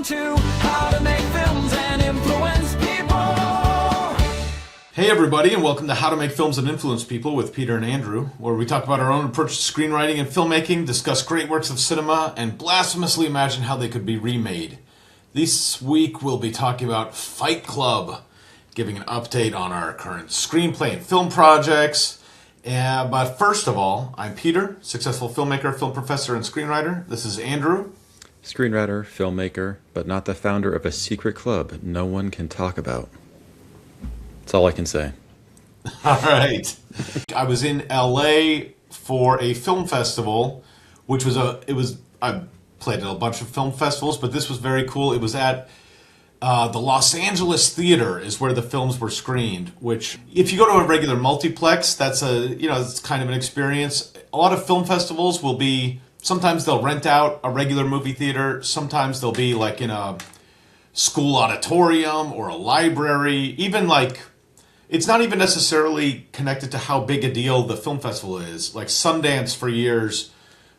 to how to make films and influence people. Hey everybody, and welcome to How to Make Films and Influence People with Peter and Andrew, where we talk about our own approach to screenwriting and filmmaking, discuss great works of cinema, and blasphemously imagine how they could be remade. This week we'll be talking about Fight Club, giving an update on our current screenplay and film projects. But first of all, I'm Peter, successful filmmaker, film professor, and screenwriter. This is Andrew. Screenwriter, filmmaker, but not the founder of a secret club no one can talk about. That's all I can say. All right. I was in LA for a film festival, which was I played at a bunch of film festivals, but this was very cool. It was at the Los Angeles Theater is where the films were screened, which if you go to a regular multiplex, it's kind of an experience. A lot of film festivals will be, sometimes they'll rent out a regular movie theater. Sometimes they'll be like in a school auditorium or a library, even like, it's not even necessarily connected to how big a deal the film festival is. Like Sundance for years,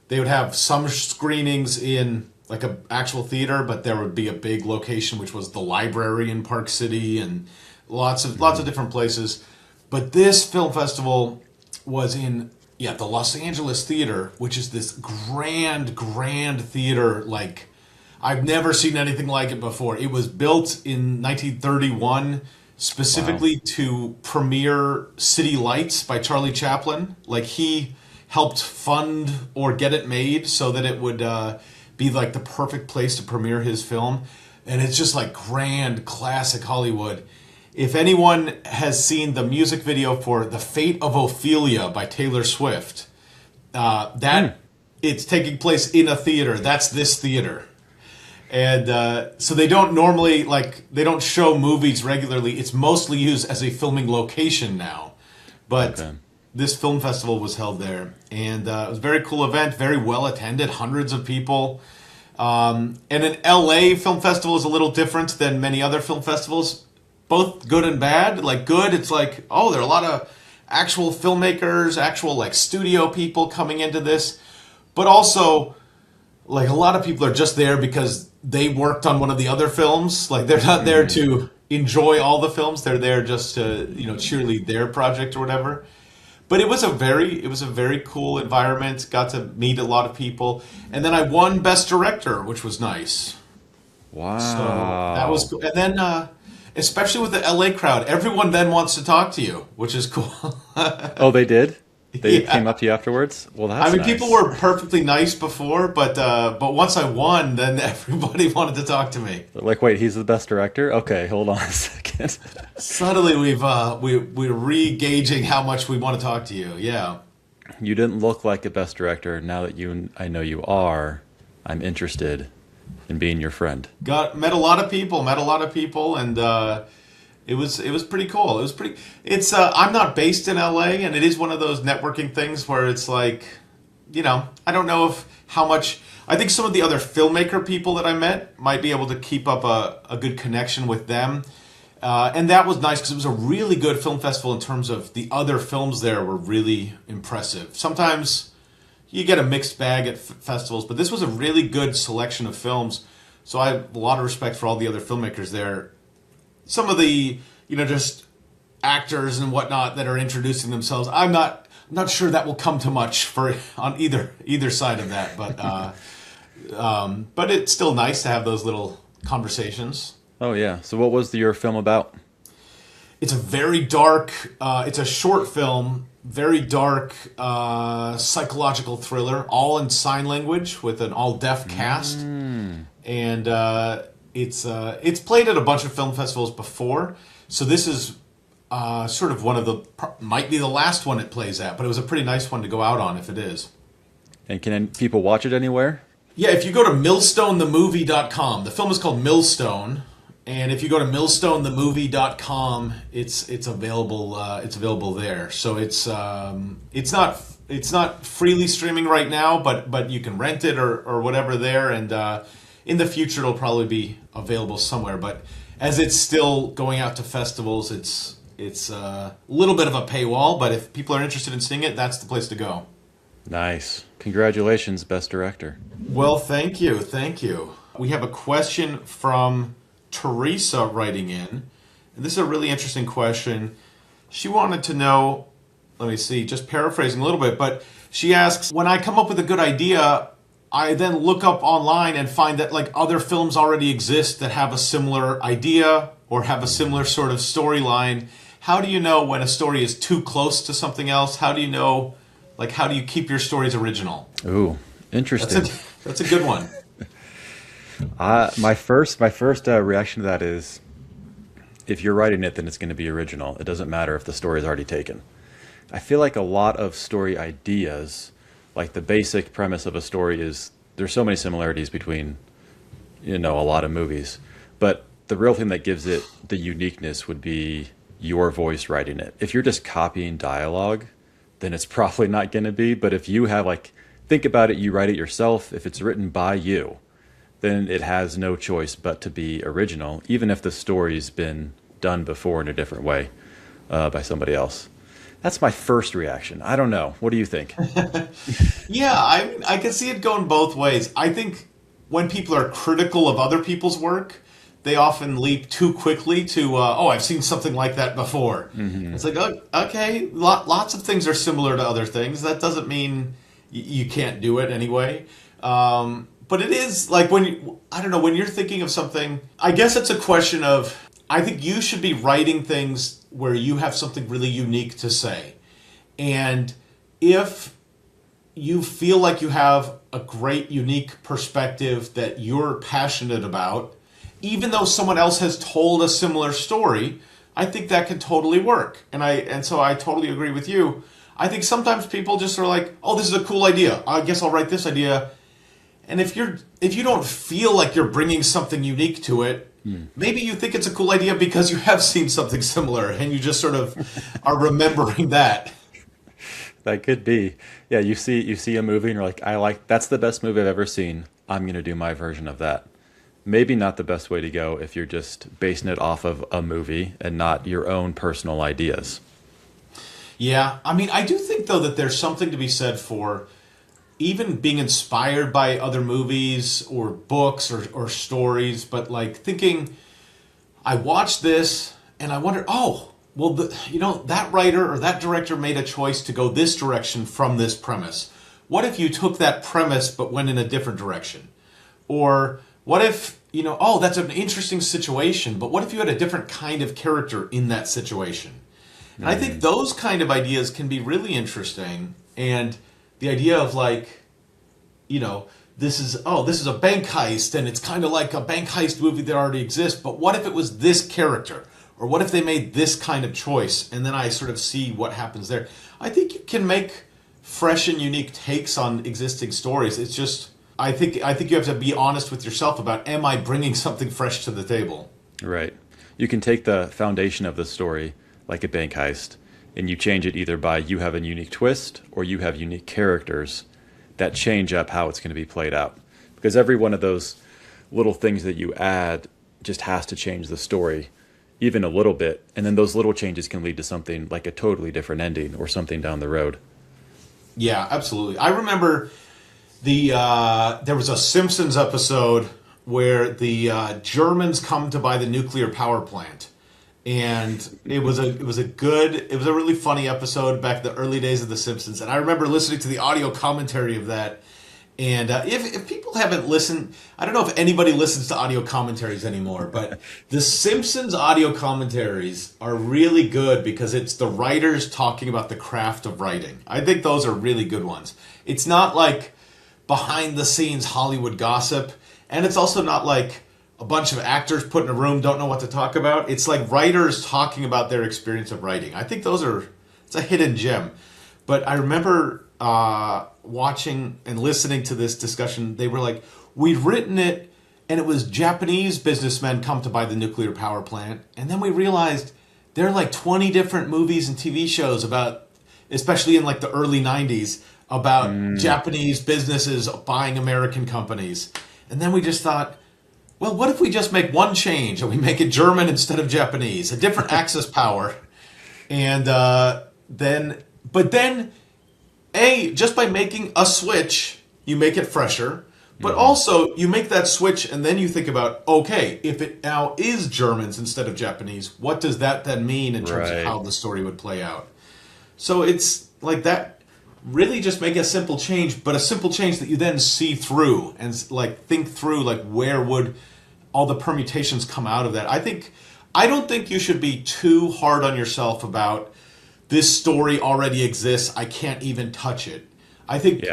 they would have some screenings in like an actual theater, but there would be a big location, which was the library in Park City and lots of different places. But this film festival was in, the Los Angeles Theater, which is this grand theater. Like, I've never seen anything like it before. It was built in 1931 specifically to premiere City Lights by Charlie Chaplin. Like, he helped fund or get it made so that it would be like the perfect place to premiere his film. And it's just like grand, classic Hollywood. If anyone has seen the music video for The Fate of Ophelia by Taylor Swift, it's taking place in a theater. That's this theater. And so they don't normally, they don't show movies regularly. It's mostly used as a filming location now. But this film festival was held there. And it was a very cool event, very well attended, hundreds of people. And an LA film festival is a little different than many other film festivals. Both good and bad. Like good, it's like, there are a lot of actual filmmakers, actual studio people coming into this. But also, a lot of people are just there because they worked on one of the other films. Like, they're not there to enjoy all the films. They're there just to, cheerlead their project or whatever. But it was a very cool environment. Got to meet a lot of people. And then I won Best Director, which was nice. Wow. So that was cool. And then, especially with the LA crowd, everyone then wants to talk to you, which is cool. Oh, they did? They came up to you afterwards? Well, that's nice. People were perfectly nice before, but once I won, then everybody wanted to talk to me. Like, wait, he's the Best Director? Okay, hold on a second. Suddenly we're re-gauging how much we want to talk to you. Yeah. You didn't look like a Best Director. Now that I know you are, I'm interested in being your friend. Met a lot of people, and it was pretty cool. I'm not based in LA, and it is one of those networking things where it's like, I don't know how much. I think some of the other filmmaker people that I met might be able to keep up a good connection with them. And that was nice because it was a really good film festival in terms of the other films there were really impressive. Sometimes you get a mixed bag at festivals, but this was a really good selection of films. So I have a lot of respect for all the other filmmakers there. Some of the, just actors and whatnot that are introducing themselves, I'm not sure that will come to much on either side of that, but it's still nice to have those little conversations. Oh yeah. So what was your film about? It's a very dark, it's a short film, very dark psychological thriller, all in sign language with an all deaf cast, and it's played at a bunch of film festivals before, so this is sort of might be the last one it plays at, but it was a pretty nice one to go out on if it is. And can people watch it anywhere? Yeah, if you go to millstonethemovie.com, the film is called Millstone, and if you go to millstonethemovie.com, it's available. It's available there. So it's not freely streaming right now, but you can rent it or whatever there, and in the future it'll probably be available somewhere. But as it's still going out to festivals, it's a little bit of a paywall. But if people are interested in seeing it, that's the place to go. Nice. Congratulations, Best Director. Well, thank you. We have a question from Teresa writing in. And this is a really interesting question. She wanted to know, let me see, just paraphrasing a little bit, but she asks, when I come up with a good idea, I then look up online and find that like other films already exist that have a similar idea or have a similar sort of storyline. How do you know when a story is too close to something else? How do you know, like, how do you keep your stories original? Ooh, interesting. That's a good one. My first reaction to that is, if you're writing it, then it's going to be original. It doesn't matter if the story is already taken. I feel like a lot of story ideas, like the basic premise of a story is, there's so many similarities between, a lot of movies. But the real thing that gives it the uniqueness would be your voice writing it. If you're just copying dialogue, then it's probably not going to be. But if you have think about it, you write it yourself. If it's written by you, then it has no choice but to be original, even if the story's been done before in a different way by somebody else. That's my first reaction. I don't know. What do you think? Yeah, I can see it going both ways. I think when people are critical of other people's work, they often leap too quickly to, I've seen something like that before. Mm-hmm. It's like, oh, okay, lots of things are similar to other things. That doesn't mean you can't do it anyway. But it is like when you're thinking of something, I guess it's a question of, I think you should be writing things where you have something really unique to say. And if you feel like you have a great, unique perspective that you're passionate about, even though someone else has told a similar story, I think that can totally work. And so I totally agree with you. I think sometimes people just are like, oh, this is a cool idea. I guess I'll write this idea. And if you don't feel like you're bringing something unique to it, maybe you think it's a cool idea because you have seen something similar and you just sort of are remembering that. That could be. Yeah, you see a movie and you're like, that's the best movie I've ever seen. I'm going to do my version of that. Maybe not the best way to go if you're just basing it off of a movie and not your own personal ideas. Yeah, I mean, I do think, though, that there's something to be said for even being inspired by other movies or books or stories, but like thinking, I watched this and I wonder, that writer or that director made a choice to go this direction from this premise. What if you took that premise but went in a different direction? Or what if, that's an interesting situation, but what if you had a different kind of character in that situation? And I think those kind of ideas can be really interesting. And the idea of this is a bank heist and it's kind of like a bank heist movie that already exists, but what if it was this character? Or what if they made this kind of choice? And then I sort of see what happens there. I think you can make fresh and unique takes on existing stories. It's just, I think you have to be honest with yourself about, am I bringing something fresh to the table? Right. You can take the foundation of the story, like a bank heist, and you change it either by you have a unique twist or you have unique characters that change up how it's going to be played out. Because every one of those little things that you add just has to change the story even a little bit. And then those little changes can lead to something like a totally different ending or something down the road. Yeah, absolutely. I remember there was a Simpsons episode where the Germans come to buy the nuclear power plant. And it was a really funny episode back in the early days of The Simpsons. And I remember listening to the audio commentary of that. And if people haven't listened, I don't know if anybody listens to audio commentaries anymore, but The Simpsons audio commentaries are really good because it's the writers talking about the craft of writing. I think those are really good ones. It's not like behind the scenes Hollywood gossip, and it's also not like a bunch of actors put in a room don't know what to talk about. It's like writers talking about their experience of writing. I think it's a hidden gem. But I remember watching and listening to this discussion. They were like, we'd written it and it was Japanese businessmen come to buy the nuclear power plant. And then we realized there are like 20 different movies and TV shows about, especially in like the early 90s, about Japanese businesses buying American companies. And then we just thought, well, what if we just make one change and we make it German instead of Japanese, a different Axis power, and then just by making a switch, you make it fresher. But also, you make that switch, and then you think about, okay, if it now is Germans instead of Japanese, what does that then mean in terms of how the story would play out? So it's like that. Really, just make a simple change, but a simple change that you then see through and like think through, like where would all the permutations come out of that? I don't think you should be too hard on yourself about this story already exists. I can't even touch it. I think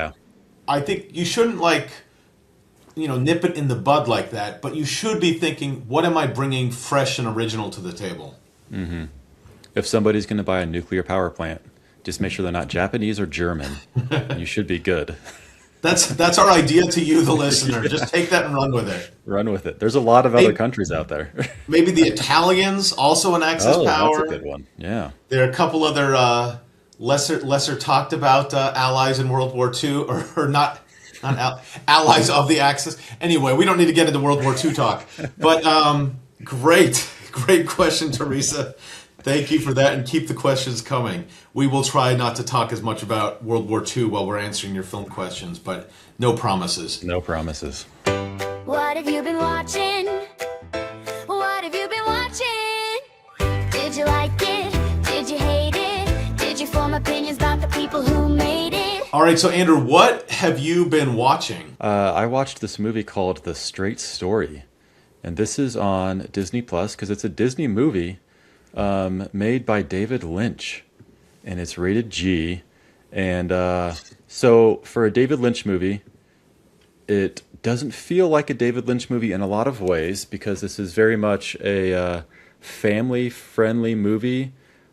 you shouldn't nip it in the bud like that, but you should be thinking, what am I bringing fresh and original to the table? Mm-hmm. If somebody's going to buy a nuclear power plant, just make sure they're not Japanese or German. You should be good. That's our idea to you, the listener. Yeah. Just take that and run with it. Run with it. There's a lot of other countries out there. Maybe the Italians, also an Axis power. That's a good one. Yeah. There are a couple other lesser talked about allies in World War II, or not allies of the Axis. Anyway, we don't need to get into World War II talk. But great question, Teresa. Thank you for that, and keep the questions coming. We will try not to talk as much about World War II while we're answering your film questions, but no promises. No promises. What have you been watching? What have you been watching? Did you like it? Did you hate it? Did you form opinions about the people who made it? All right, so Andrew, what have you been watching? I watched this movie called The Straight Story, and this is on Disney Plus because it's a Disney movie made by David Lynch, and it's rated G. And so for a David Lynch movie, it doesn't feel like a David Lynch movie in a lot of ways, because this is very much a family-friendly movie.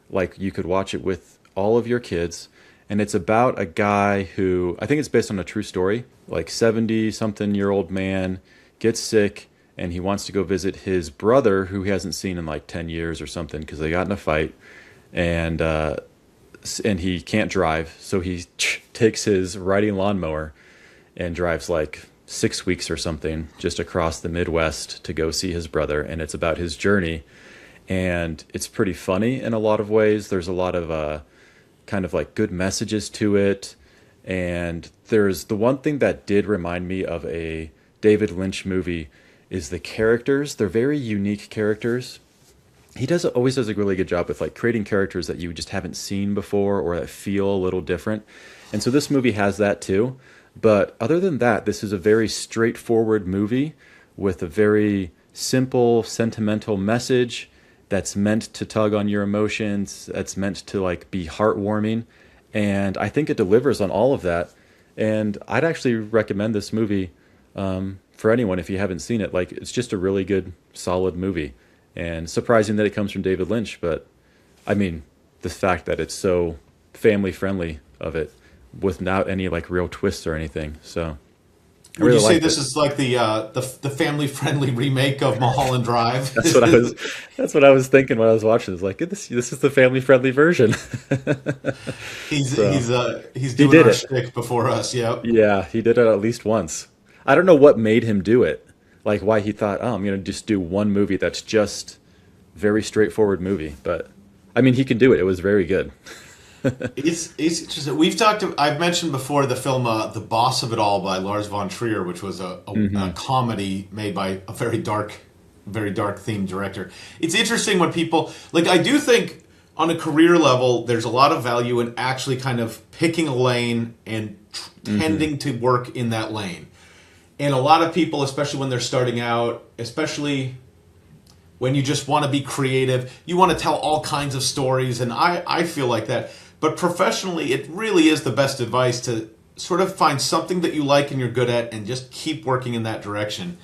Like, you could watch it with all of your kids. And it's about a guy who, I think it's based on a true story, like 70-something-year-old man gets sick, and he wants to go visit his brother, who he hasn't seen in like 10 years or something, because they got in a fight, and he can't drive, so he takes his riding lawnmower and drives like 6 weeks or something just across the Midwest to go see his brother, and it's about his journey, and it's pretty funny in a lot of ways. There's a lot of kind of like good messages to it, and there's the one thing that did remind me of a David Lynch movie is the characters. They're very unique characters. He always does a really good job with like creating characters that you just haven't seen before or that feel a little different. And so this movie has that too. But other than that, this is a very straightforward movie with a very simple, sentimental message that's meant to tug on your emotions, that's meant to like be heartwarming. And I think it delivers on all of that. And I'd actually recommend this movie for anyone if you haven't seen it. Like, it's just a really good, solid movie. And surprising that it comes from David Lynch, but I mean, the fact that it's so family-friendly of it, without any like real twists or anything. So would really you say this is like the family-friendly remake of Mulholland Drive? That's what I was thinking when I was watching. It's like, this is the family-friendly version. He's doing our shtick before us. Yeah, he did it at least once. I don't know what made him do it. Like, why he thought, oh, I'm going to just do one movie that's just very straightforward movie. But I mean, he can do it. It was very good. It's interesting. I've mentioned before the film The Boss of It All by Lars von Trier, which was a comedy made by a very dark themed director. It's interesting when people, like, I do think on a career level, there's a lot of value in actually kind of picking a lane and tending to work in that lane. And a lot of people, especially when they're starting out, especially when you just want to be creative, you want to tell all kinds of stories, and I feel like that. But professionally, it really is the best advice to sort of find something that you like and you're good at and just keep working in that direction.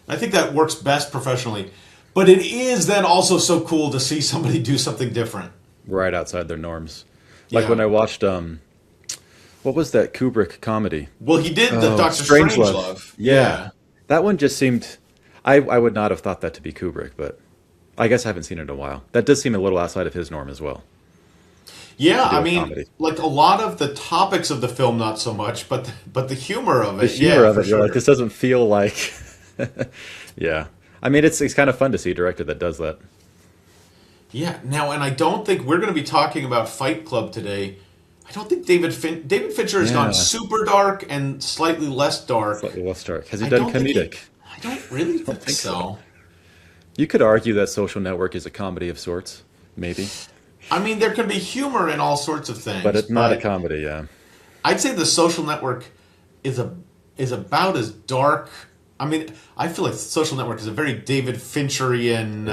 I think that works best professionally. But it is then also so cool to see somebody do something different. Right outside their norms. Like when I watched... what was that Kubrick comedy? Well, he did the Doctor Strangelove. Yeah. That one just seemed... I would not have thought that to be Kubrick, but I guess I haven't seen it in a while. That does seem a little outside of his norm as well. Yeah, I mean, comedy. Like a lot of the topics of the film, not so much, but the humor of it. The humor of it, sure. Like, this doesn't feel like... Yeah. I mean, it's kind of fun to see a director that does that. Yeah. Now, and I don't think we're going to be talking about Fight Club today. I don't think David Fincher has gone super dark and slightly less dark. Slightly less dark. Has he I done don't think comedic? I don't really think so. You could argue that Social Network is a comedy of sorts, maybe. I mean, there can be humor in all sorts of things, But it's not a comedy, yeah. I'd say The Social Network is about as dark. I mean, I feel like Social Network is a very David Fincherian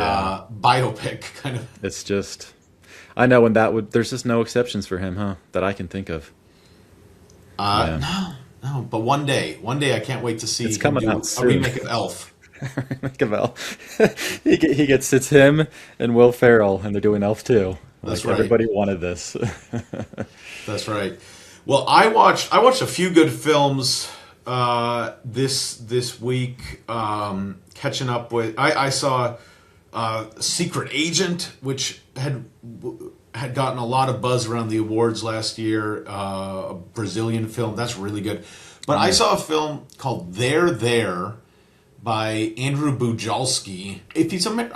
biopic kind of. It's just, I know, and there's just no exceptions for him, huh? That I can think of. No, but one day I can't wait to see It's him coming do out a soon. remake of Elf. It's him and Will Ferrell, and they're doing Elf too. That's Like, right. Everybody wanted this. That's right. Well, I watched a few good films this week. Catching up with, I saw Secret Agent, which had gotten a lot of buzz around the awards last year. A Brazilian film that's really good. But I saw a film called There by Andrew Bujalski. I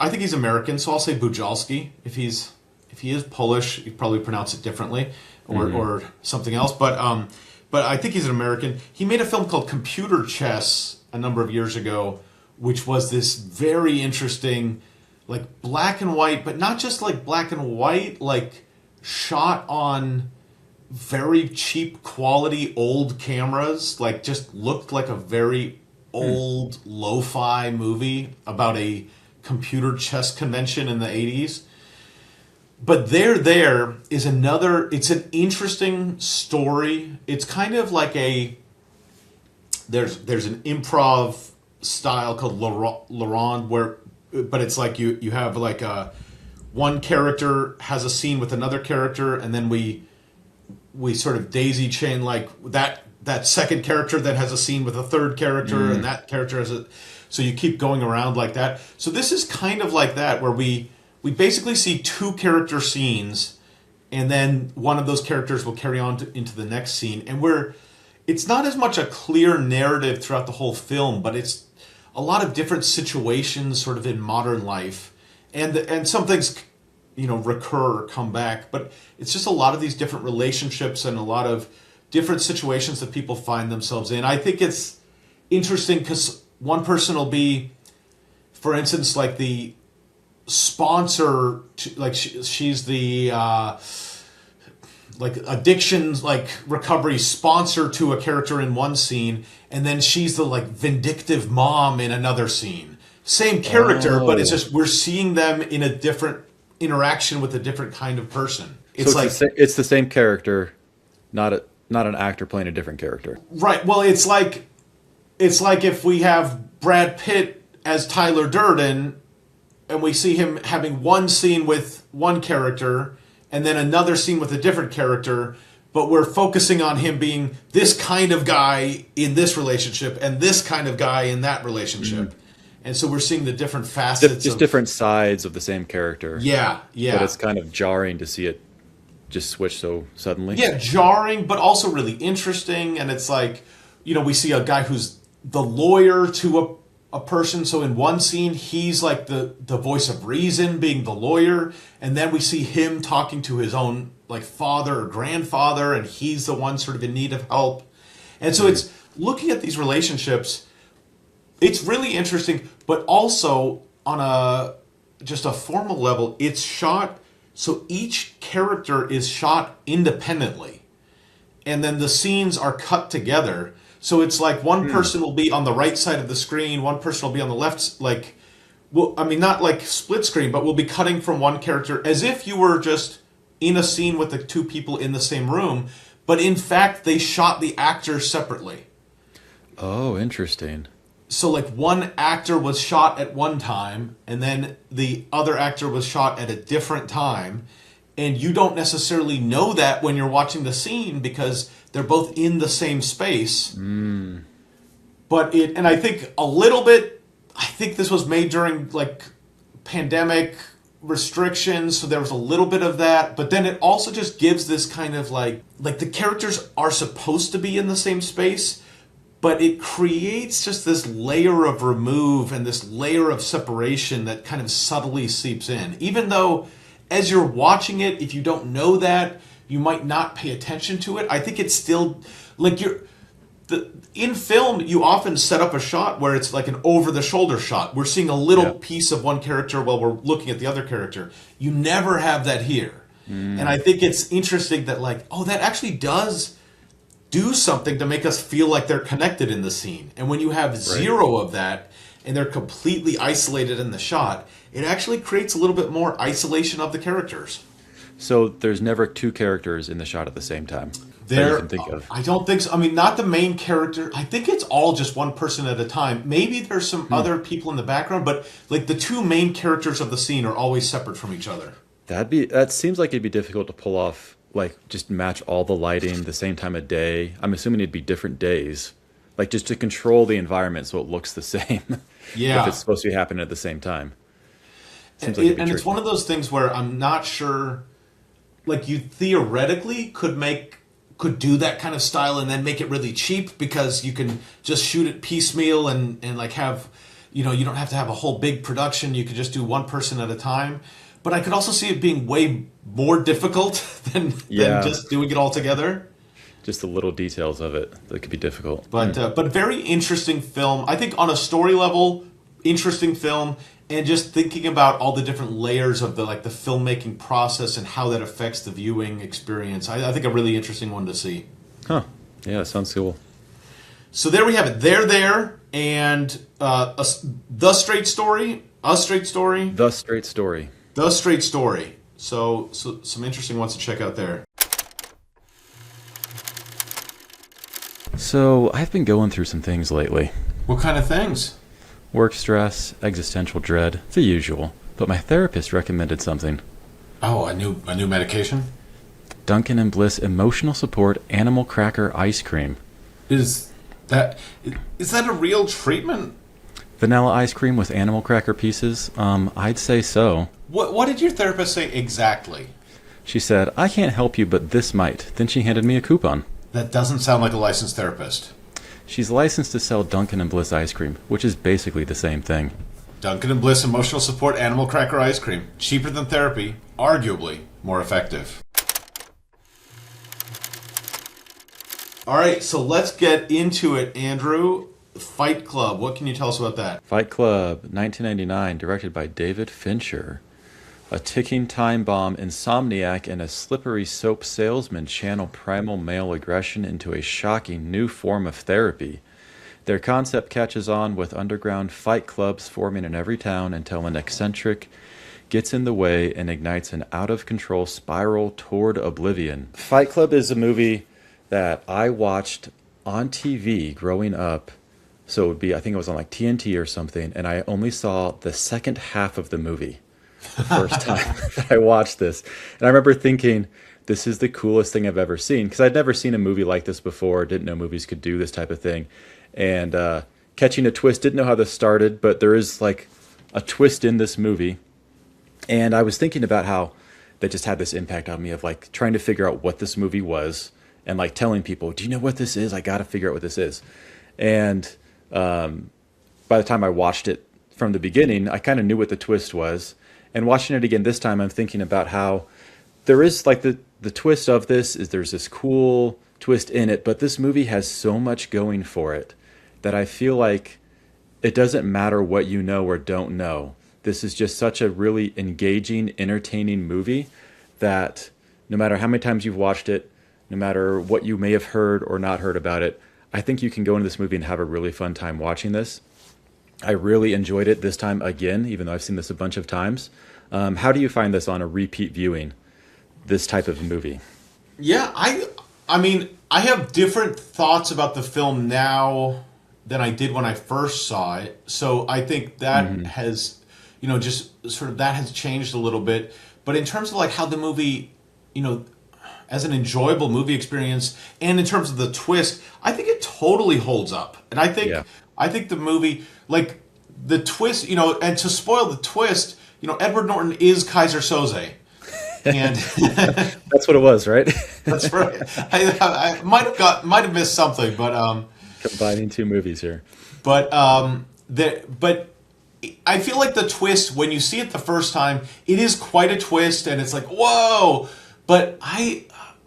think he's American, so I'll say Bujalski. If he is Polish, he'd probably pronounce it differently or something else. But I think he's an American. He made a film called Computer Chess a number of years ago, which was this very interesting, like black and white, but not just like black and white, like shot on very cheap quality old cameras, like just looked like a very old lo-fi movie about a computer chess convention in the 80s. But There is another, it's an interesting story. It's kind of like there's an improv style called Laurent where, but it's like you have like one character has a scene with another character, and then we sort of daisy chain like that second character that has a scene with a third character, and that character has so you keep going around like that. So this is kind of like that, where we basically see two character scenes, and then one of those characters will carry on into the next scene. And it's not as much a clear narrative throughout the whole film, but it's a lot of different situations sort of in modern life. And some things, recur or come back, but it's just a lot of these different relationships and a lot of different situations that people find themselves in. I think it's interesting because one person will be, for instance, like the sponsor, like she's the like addictions, like recovery sponsor to a character in one scene, and then she's the like vindictive mom in another scene. Same character, but it's just we're seeing them in a different interaction with a different kind of person. It's it's the same character, not an actor playing a different character. Right. Well, it's like if we have Brad Pitt as Tyler Durden, and we see him having one scene with one character and then another scene with a different character, but we're focusing on him being this kind of guy in this relationship and this kind of guy in that relationship. And so we're seeing the different facets. Just different sides of the same character. Yeah. But it's kind of jarring to see it just switch so suddenly. Yeah, jarring, but also really interesting. And it's like, we see a guy who's the lawyer to a person. So in one scene, he's like the voice of reason, being the lawyer. And then we see him talking to his own like father or grandfather, and he's the one sort of in need of help. And so it's looking at these relationships. It's really interesting, but also on just a formal level, it's shot so each character is shot independently, and then the scenes are cut together. So it's like one person will be on the right side of the screen, one person will be on the left, not like split screen, but we'll be cutting from one character as if you were just in a scene with the two people in the same room, but in fact they shot the actors separately. Oh, interesting. So like one actor was shot at one time, and then the other actor was shot at a different time, and you don't necessarily know that when you're watching the scene because they're both in the same space. But I think a little bit, I think this was made during like pandemic restrictions, so there was a little bit of that, but then it also just gives this kind of like the characters are supposed to be in the same space, but it creates just this layer of remove and this layer of separation that kind of subtly seeps in. Even though as you're watching it, if you don't know that, you might not pay attention to it. I think it's still like in film, you often set up a shot where it's like an over-the-shoulder shot. We're seeing a little piece of one character while we're looking at the other character. You never have that here. And I think it's interesting that, like, oh, that actually does do something to make us feel like they're connected in the scene. And when you have zero of that, and they're completely isolated in the shot, it actually creates a little bit more isolation of the characters. So there's never two characters in the shot at the same time. There, you can think of. I don't think so. I mean, not the main character. I think it's all just one person at a time. Maybe there's some other people in the background, but like the two main characters of the scene are always separate from each other. That seems like it'd be difficult to pull off. Like just match all the lighting the same time of day. I'm assuming it'd be different days, like just to control the environment so it looks the same. Yeah, if it's supposed to be happening at the same time. Seems like and it's one of those things where I'm not sure. Like you theoretically could do that kind of style and then make it really cheap because you can just shoot it piecemeal and like have, you don't have to have a whole big production. You could just do one person at a time. But I could also see it being way more difficult than just doing it all together. Just the little details of it that could be difficult. But very interesting film. I think on a story level, interesting film. And just thinking about all the different layers of the filmmaking process and how that affects the viewing experience. I think a really interesting one to see. Huh. Yeah, sounds cool. So there we have it. They're there. And The Straight Story. A Straight Story. The Straight Story. The Straight Story. So some interesting ones to check out there. So I've been going through some things lately. What kind of things? Work stress, existential dread, the usual. But my therapist recommended something. Oh, a new medication? Dunkin' and Bliss Emotional Support Animal Cracker Ice Cream. Is that a real treatment? Vanilla ice cream with animal cracker pieces? I'd say so. What did your therapist say exactly? She said, I can't help you, but this might. Then she handed me a coupon. That doesn't sound like a licensed therapist. She's licensed to sell Dunkin' and Bliss ice cream, which is basically the same thing. Dunkin' and Bliss Emotional Support Animal Cracker Ice Cream. Cheaper than therapy. Arguably more effective. All right, so let's get into it, Andrew. Fight Club. What can you tell us about that? Fight Club, 1999, directed by David Fincher. A ticking time bomb insomniac and a slippery soap salesman channel primal male aggression into a shocking new form of therapy. Their concept catches on with underground fight clubs forming in every town until an eccentric gets in the way and ignites an out-of-control spiral toward oblivion. Fight Club is a movie that I watched on TV growing up. So it would be, I think it was on like TNT or something, and I only saw the second half of the movie the first time that I watched this. And I remember thinking, this is the coolest thing I've ever seen, because I'd never seen a movie like this before, didn't know movies could do this type of thing. And catching a twist, didn't know how this started, but there is like a twist in this movie. And I was thinking about how they just had this impact on me of like trying to figure out what this movie was and like telling people, do you know what this is? I got to figure out what this is. And by the time I watched it from the beginning, I kind of knew what the twist was. And watching it again this time, I'm thinking about how there is like the twist of this is there's this cool twist in it, but this movie has so much going for it that I feel like it doesn't matter what you know or don't know. This is just such a really engaging, entertaining movie that no matter how many times you've watched it, no matter what you may have heard or not heard about it, I think you can go into this movie and have a really fun time watching this. I really enjoyed it this time again, even though I've seen this a bunch of times. How do you find this on a repeat viewing, this type of movie? Yeah, I mean, I have different thoughts about the film now than I did when I first saw it. So I think that has, just sort of that has changed a little bit. But in terms of like how the movie, as an enjoyable movie experience, and in terms of the twist, I think it totally holds up. And I think the movie, like the twist, and to spoil the twist, Edward Norton is Kaiser Soze. And that's what it was, right? That's right. I might have missed something, but combining two movies here. But I feel like the twist, when you see it the first time, it is quite a twist, and it's like, whoa. But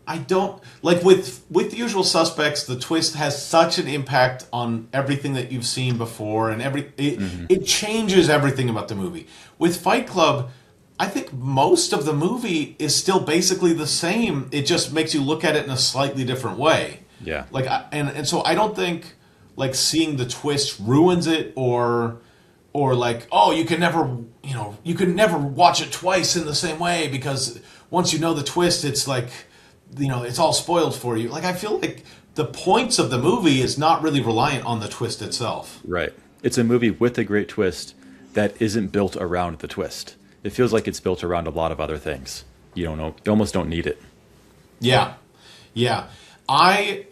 I don't like with The Usual Suspects. The twist has such an impact on everything that you've seen before, and it changes everything about the movie. With Fight Club, I think most of the movie is still basically the same. It just makes you look at it in a slightly different way. Yeah. Like, and so I don't think like seeing the twist ruins it, or like, oh, you can never watch it twice in the same way because once you know the twist, it's like, it's all spoiled for you. Like, I feel like the points of the movie is not really reliant on the twist itself. Right. It's a movie with a great twist that isn't built around the twist. It feels like it's built around a lot of other things. You almost don't need it. Yeah. Yeah. I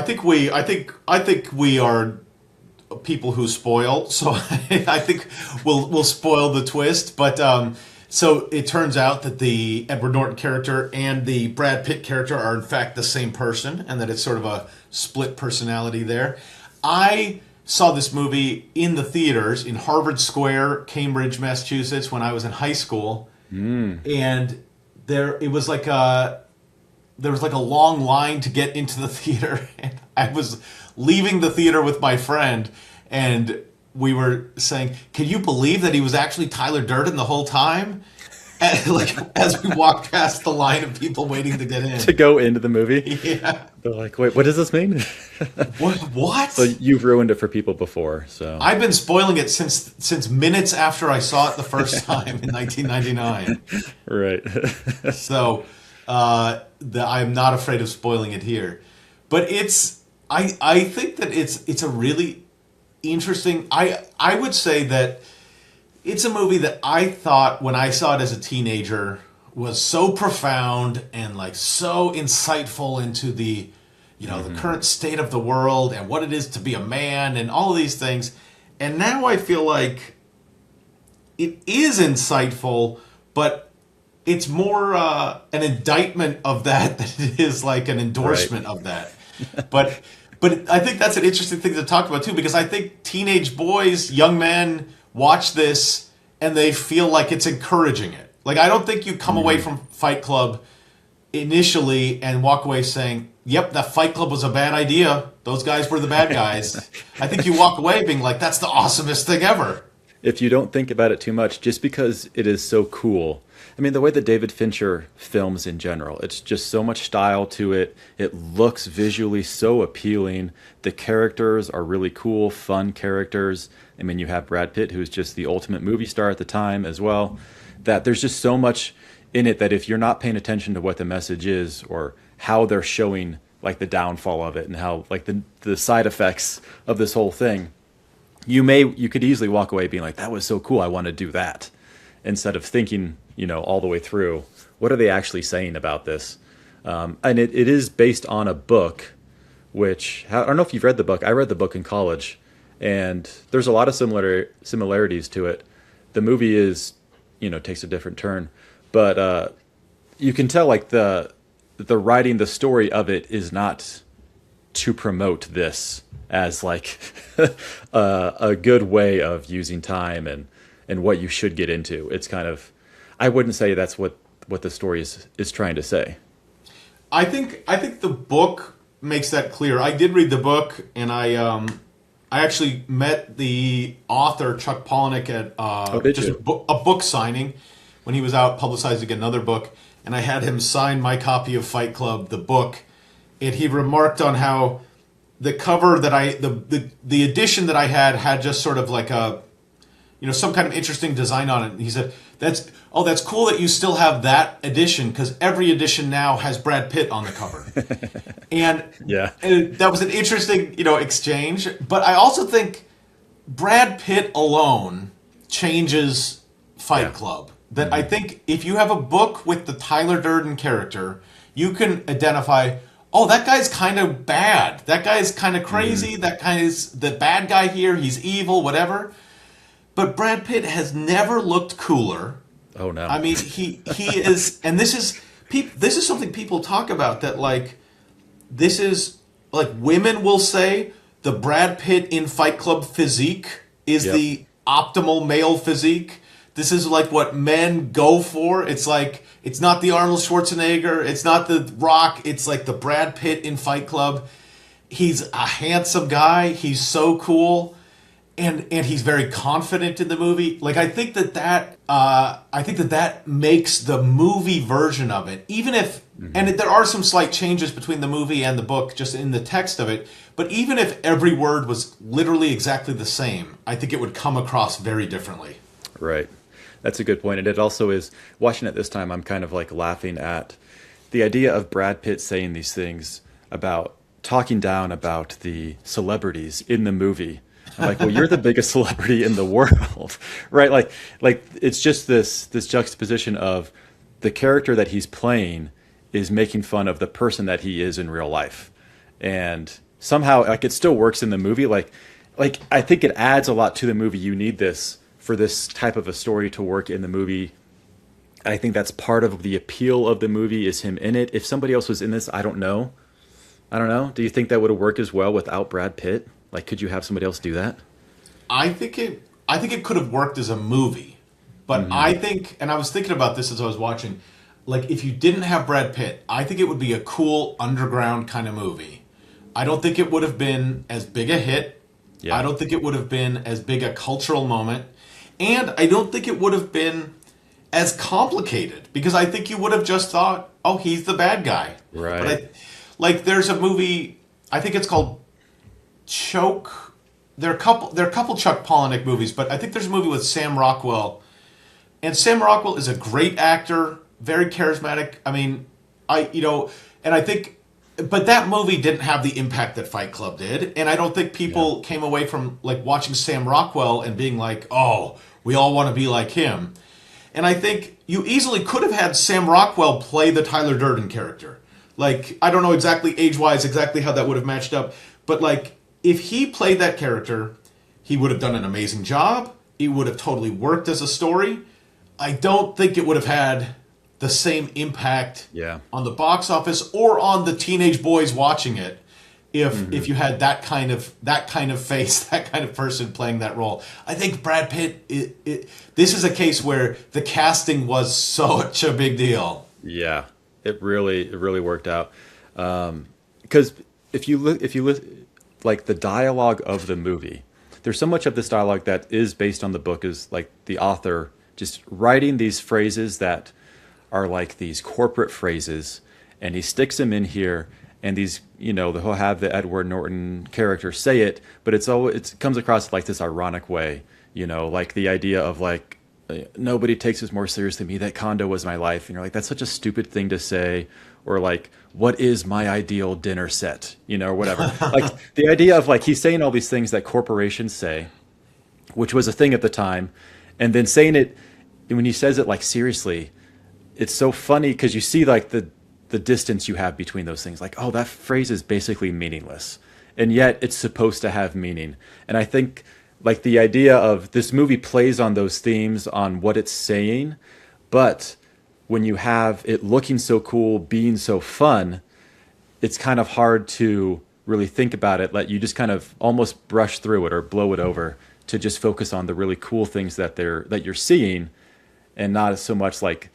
think we are people who spoil. So I think we'll spoil the twist, but so it turns out that the Edward Norton character and the Brad Pitt character are in fact the same person, and that it's sort of a split personality there. I saw this movie in the theaters in Harvard Square, Cambridge, Massachusetts, when I was in high school, and there was like a long line to get into the theater, and I was leaving the theater with my friend, and we were saying, "Can you believe that he was actually Tyler Durden the whole time?" And, like, as we walked past the line of people waiting to get in. To go into the movie? Yeah. They're like, wait, what does this mean? What? So you've ruined it for people before. So I've been spoiling it since minutes after I saw it the first time in 1999. Right. So I'm not afraid of spoiling it here. But I think that it's a really interesting. I would say that it's a movie that I thought when I saw it as a teenager was so profound and like so insightful into the the current state of the world and what it is to be a man and all of these things. And now I feel like it is insightful, but it's more an indictment of that than it is like an endorsement of that. But I think that's an interesting thing to talk about too, because I think teenage boys, young men, watch this and they feel like it's encouraging it. Like, I don't think you come away from Fight Club initially and walk away saying, "Yep, that Fight Club was a bad idea. Those guys were the bad guys." I think you walk away being like, "That's the awesomest thing ever." If you don't think about it too much, just because it is so cool. I mean, the way that David Fincher films in general, it's just so much style to it. It looks visually so appealing. The characters are really cool, fun characters. I mean, you have Brad Pitt, who's just the ultimate movie star at the time as well, that there's just so much in it that if you're not paying attention to what the message is or how they're showing like the downfall of it and how like the side effects of this whole thing, you could easily walk away being like, "That was so cool, I want to do that," instead of thinking, all the way through, what are they actually saying about this? And it is based on a book, which, I don't know if you've read the book. I read the book in college, and there's a lot of similarities to it. The movie is, takes a different turn, but you can tell like the writing, the story of it is not to promote this as like a good way of using time and what you should get into. It's kind of, I wouldn't say that's what the story is trying to say. I think the book makes that clear. I did read the book, and I actually met the author Chuck Palahniuk at a book signing when he was out publicizing another book, and I had him sign my copy of Fight Club, the book, and he remarked on how the cover that the edition that I had just sort of like a some kind of interesting design on it. And he said, that's cool that you still have that edition, because every edition now has Brad Pitt on the cover." And that was an interesting, exchange. But I also think Brad Pitt alone changes Fight Club. That I think if you have a book with the Tyler Durden character, you can identify, oh, that guy's kind of bad. That guy's kind of crazy. That guy is the bad guy here. He's evil, whatever. But Brad Pitt has never looked cooler. Oh no! I mean, he is, and this is something people talk about, that like this is like women will say the Brad Pitt in Fight Club physique is the optimal male physique. This is like what men go for. It's like, it's not the Arnold Schwarzenegger. It's not the Rock. It's like the Brad Pitt in Fight Club. He's a handsome guy. He's so cool. And he's very confident in the movie. Like, I think that makes the movie version of it, even if, and there are some slight changes between the movie and the book, just in the text of it, but even if every word was literally exactly the same, I think it would come across very differently. Right. That's a good point. And it also is, watching it this time, I'm kind of like laughing at the idea of Brad Pitt saying these things about talking down about the celebrities in the movie. I'm like, well, you're the biggest celebrity in the world, right? Like it's just this juxtaposition of the character that he's playing is making fun of the person that he is in real life, and somehow like it still works in the movie. Like I think it adds a lot to the movie. You need this for this type of a story to work in the movie. I think that's part of the appeal of the movie, is him in it. If somebody else was in this, I don't know. Do you think that would have worked as well without Brad Pitt? Like, could you have somebody else do that? I think it could have worked as a movie, but I think, and I was thinking about this as I was watching, like if you didn't have Brad Pitt, I think it would be a cool underground kind of movie. I don't think it would have been as big a hit. Yeah. I don't think it would have been as big a cultural moment, and I don't think it would have been as complicated, because I think you would have just thought, oh, he's the bad guy. Right. But there's a movie, I think it's called Choke. There are a couple Chuck Palahniuk movies, but I think there's a movie with Sam Rockwell, and Sam Rockwell is a great actor, very charismatic. I mean, and I think, but that movie didn't have the impact that Fight Club did, and I don't think people came away from like watching Sam Rockwell and being like, oh, we all want to be like him. And I think you easily could have had Sam Rockwell play the Tyler Durden character. Like, I don't know exactly age-wise exactly how that would have matched up, but like, if he played that character, he would have done an amazing job. It would have totally worked as a story. I don't think it would have had the same impact on the box office or on the teenage boys watching it if you had that kind of face, that kind of person playing that role. I think Brad Pitt, this is a case where the casting was such a big deal. Yeah, it really worked out. Because if you look like the dialogue of the movie, there's so much of this dialogue that is based on the book, is like the author just writing these phrases that are like these corporate phrases, and he sticks them in here, and these, he'll have the Edward Norton character say it, but it comes across like this ironic way, like the idea of like, nobody takes this more seriously than me, that condo was my life, and you're like, that's such a stupid thing to say. Or like, what is my ideal dinner set, or whatever. Like the idea of like, he's saying all these things that corporations say, which was a thing at the time, and then saying it, when he says it like seriously, it's so funny because you see like the distance you have between those things. Like, oh, that phrase is basically meaningless, and yet it's supposed to have meaning. And I think like the idea of this movie plays on those themes, on what it's saying, but when you have it looking so cool, being so fun, it's kind of hard to really think about it. Let you just kind of almost brush through it or blow it over to just focus on the really cool things that you're seeing, and not so much like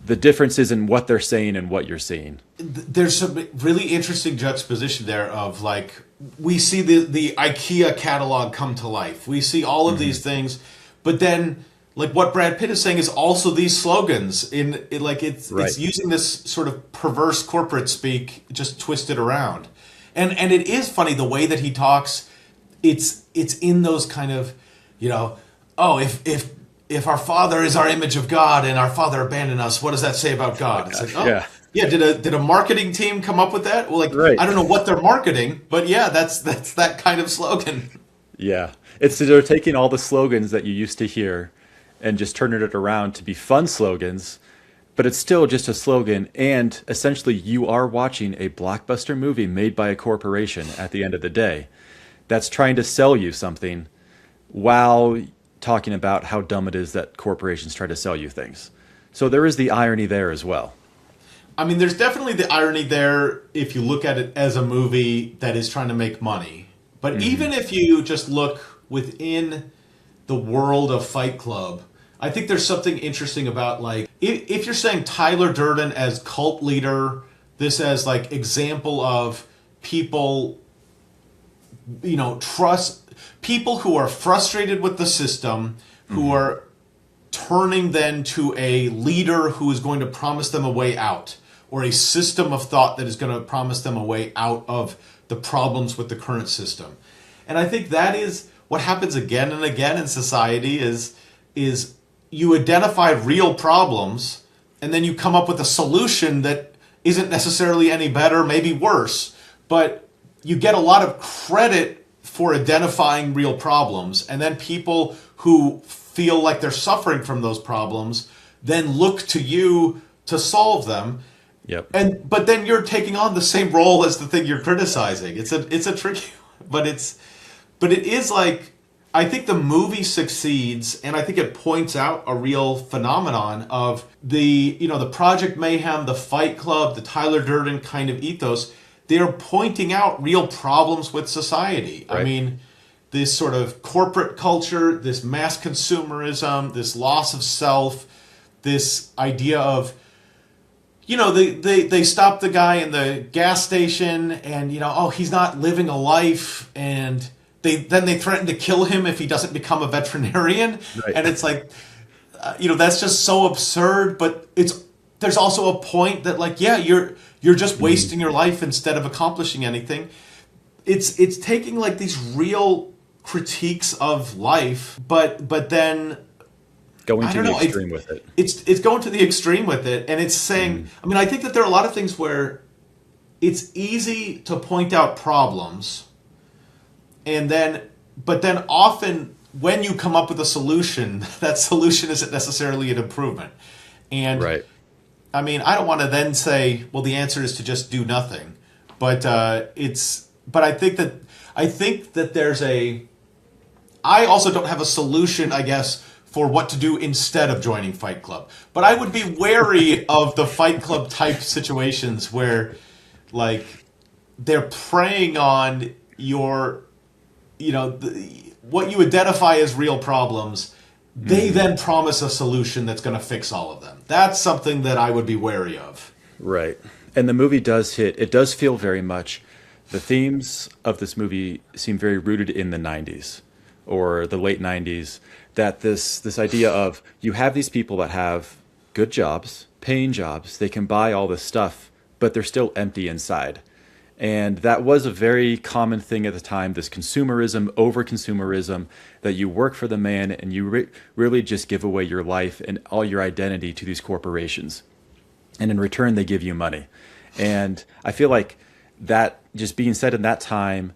the differences in what they're saying and what you're seeing. There's some really interesting juxtaposition there of like, we see the IKEA catalog come to life. We see all of these things, but then like what Brad Pitt is saying is also these slogans it's using this sort of perverse corporate speak, just twisted around. And it is funny the way that he talks. It's in those kind of, oh, if our father is our image of God and our father abandoned us, what does that say about God? It's like, oh, yeah. Did a marketing team come up with that? Well, like, I don't know what they're marketing, but yeah, that's that kind of slogan. Yeah, they're taking all the slogans that you used to hear and just turning it around to be fun slogans, but it's still just a slogan. And essentially, you are watching a blockbuster movie made by a corporation at the end of the day that's trying to sell you something while talking about how dumb it is that corporations try to sell you things. So there is the irony there as well. I mean, there's definitely the irony there if you look at it as a movie that is trying to make money. But even if you just look within the world of Fight Club, I think there's something interesting about, like, if you're saying Tyler Durden as cult leader, this as like example of people, trust people who are frustrated with the system, who are turning then to a leader who is going to promise them a way out, or a system of thought that is going to promise them a way out of the problems with the current system. And I think that is what happens again and again in society is you identify real problems and then you come up with a solution that isn't necessarily any better, maybe worse, but you get a lot of credit for identifying real problems, and then people who feel like they're suffering from those problems then look to you to solve them. Yep. But then you're taking on the same role as the thing you're criticizing. It's a tricky, but it is like, I think the movie succeeds, and I think it points out a real phenomenon of the Project Mayhem, the Fight Club, the Tyler Durden kind of ethos. They're pointing out real problems with society. Right. I mean, this sort of corporate culture, this mass consumerism, this loss of self, this idea of, they stop the guy in the gas station and, he's not living a life, and they threaten to kill him if he doesn't become a veterinarian. Right. And it's like, that's just so absurd, but there's also a point that, like, yeah, you're just wasting your life instead of accomplishing anything. It's taking like these real critiques of life, but then going to the extreme with it. It's going to the extreme with it, and it's saying, I mean, I think that there are a lot of things where it's easy to point out problems, but then often when you come up with a solution, that solution isn't necessarily an improvement. And right. I mean, I don't want to then say, well, the answer is to just do nothing, but I think that there's I also don't have a solution, I guess, for what to do instead of joining Fight Club. But I would be wary of the Fight Club type situations where, like, they're preying on your, what you identify as real problems. They then promise a solution that's going to fix all of them. That's something that I would be wary of. Right. And the movie does feel very much, the themes of this movie seem very rooted in the 90s or the late 90s, that this idea of, you have these people that have good jobs, paying jobs, they can buy all this stuff, but they're still empty inside. And that was a very common thing at the time, this consumerism, over-consumerism, that you work for the man and you really just give away your life and all your identity to these corporations. And in return, they give you money. And I feel like that just being said in that time,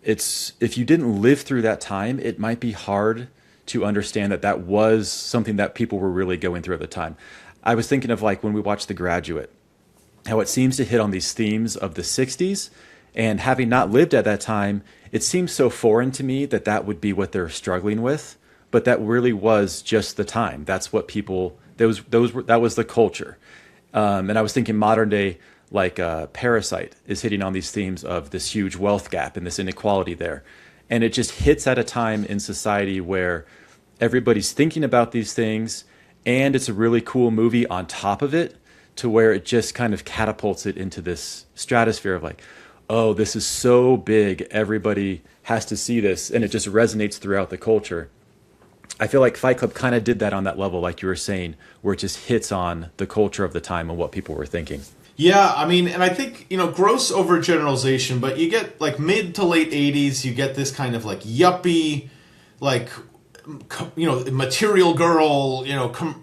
if you didn't live through that time, it might be hard to understand that was something that people were really going through at the time. I was thinking of, like, when we watched The Graduate, how it seems to hit on these themes of the 60s, and having not lived at that time, it seems so foreign to me that would be what they're struggling with, but that really was just the time. That's what people, that was the culture. And I was thinking modern day, like Parasite is hitting on these themes of this huge wealth gap and this inequality there. And it just hits at a time in society where everybody's thinking about these things, and it's a really cool movie on top of it, to where it just kind of catapults it into this stratosphere of, like, oh, this is so big, everybody has to see this, and it just resonates throughout the culture. I feel like Fight Club kind of did that on that level, like you were saying, where it just hits on the culture of the time and what people were thinking. Yeah, I mean, and I think, gross overgeneralization, but you get, like, mid to late 80s, you get this kind of, like, yuppie, like, material girl,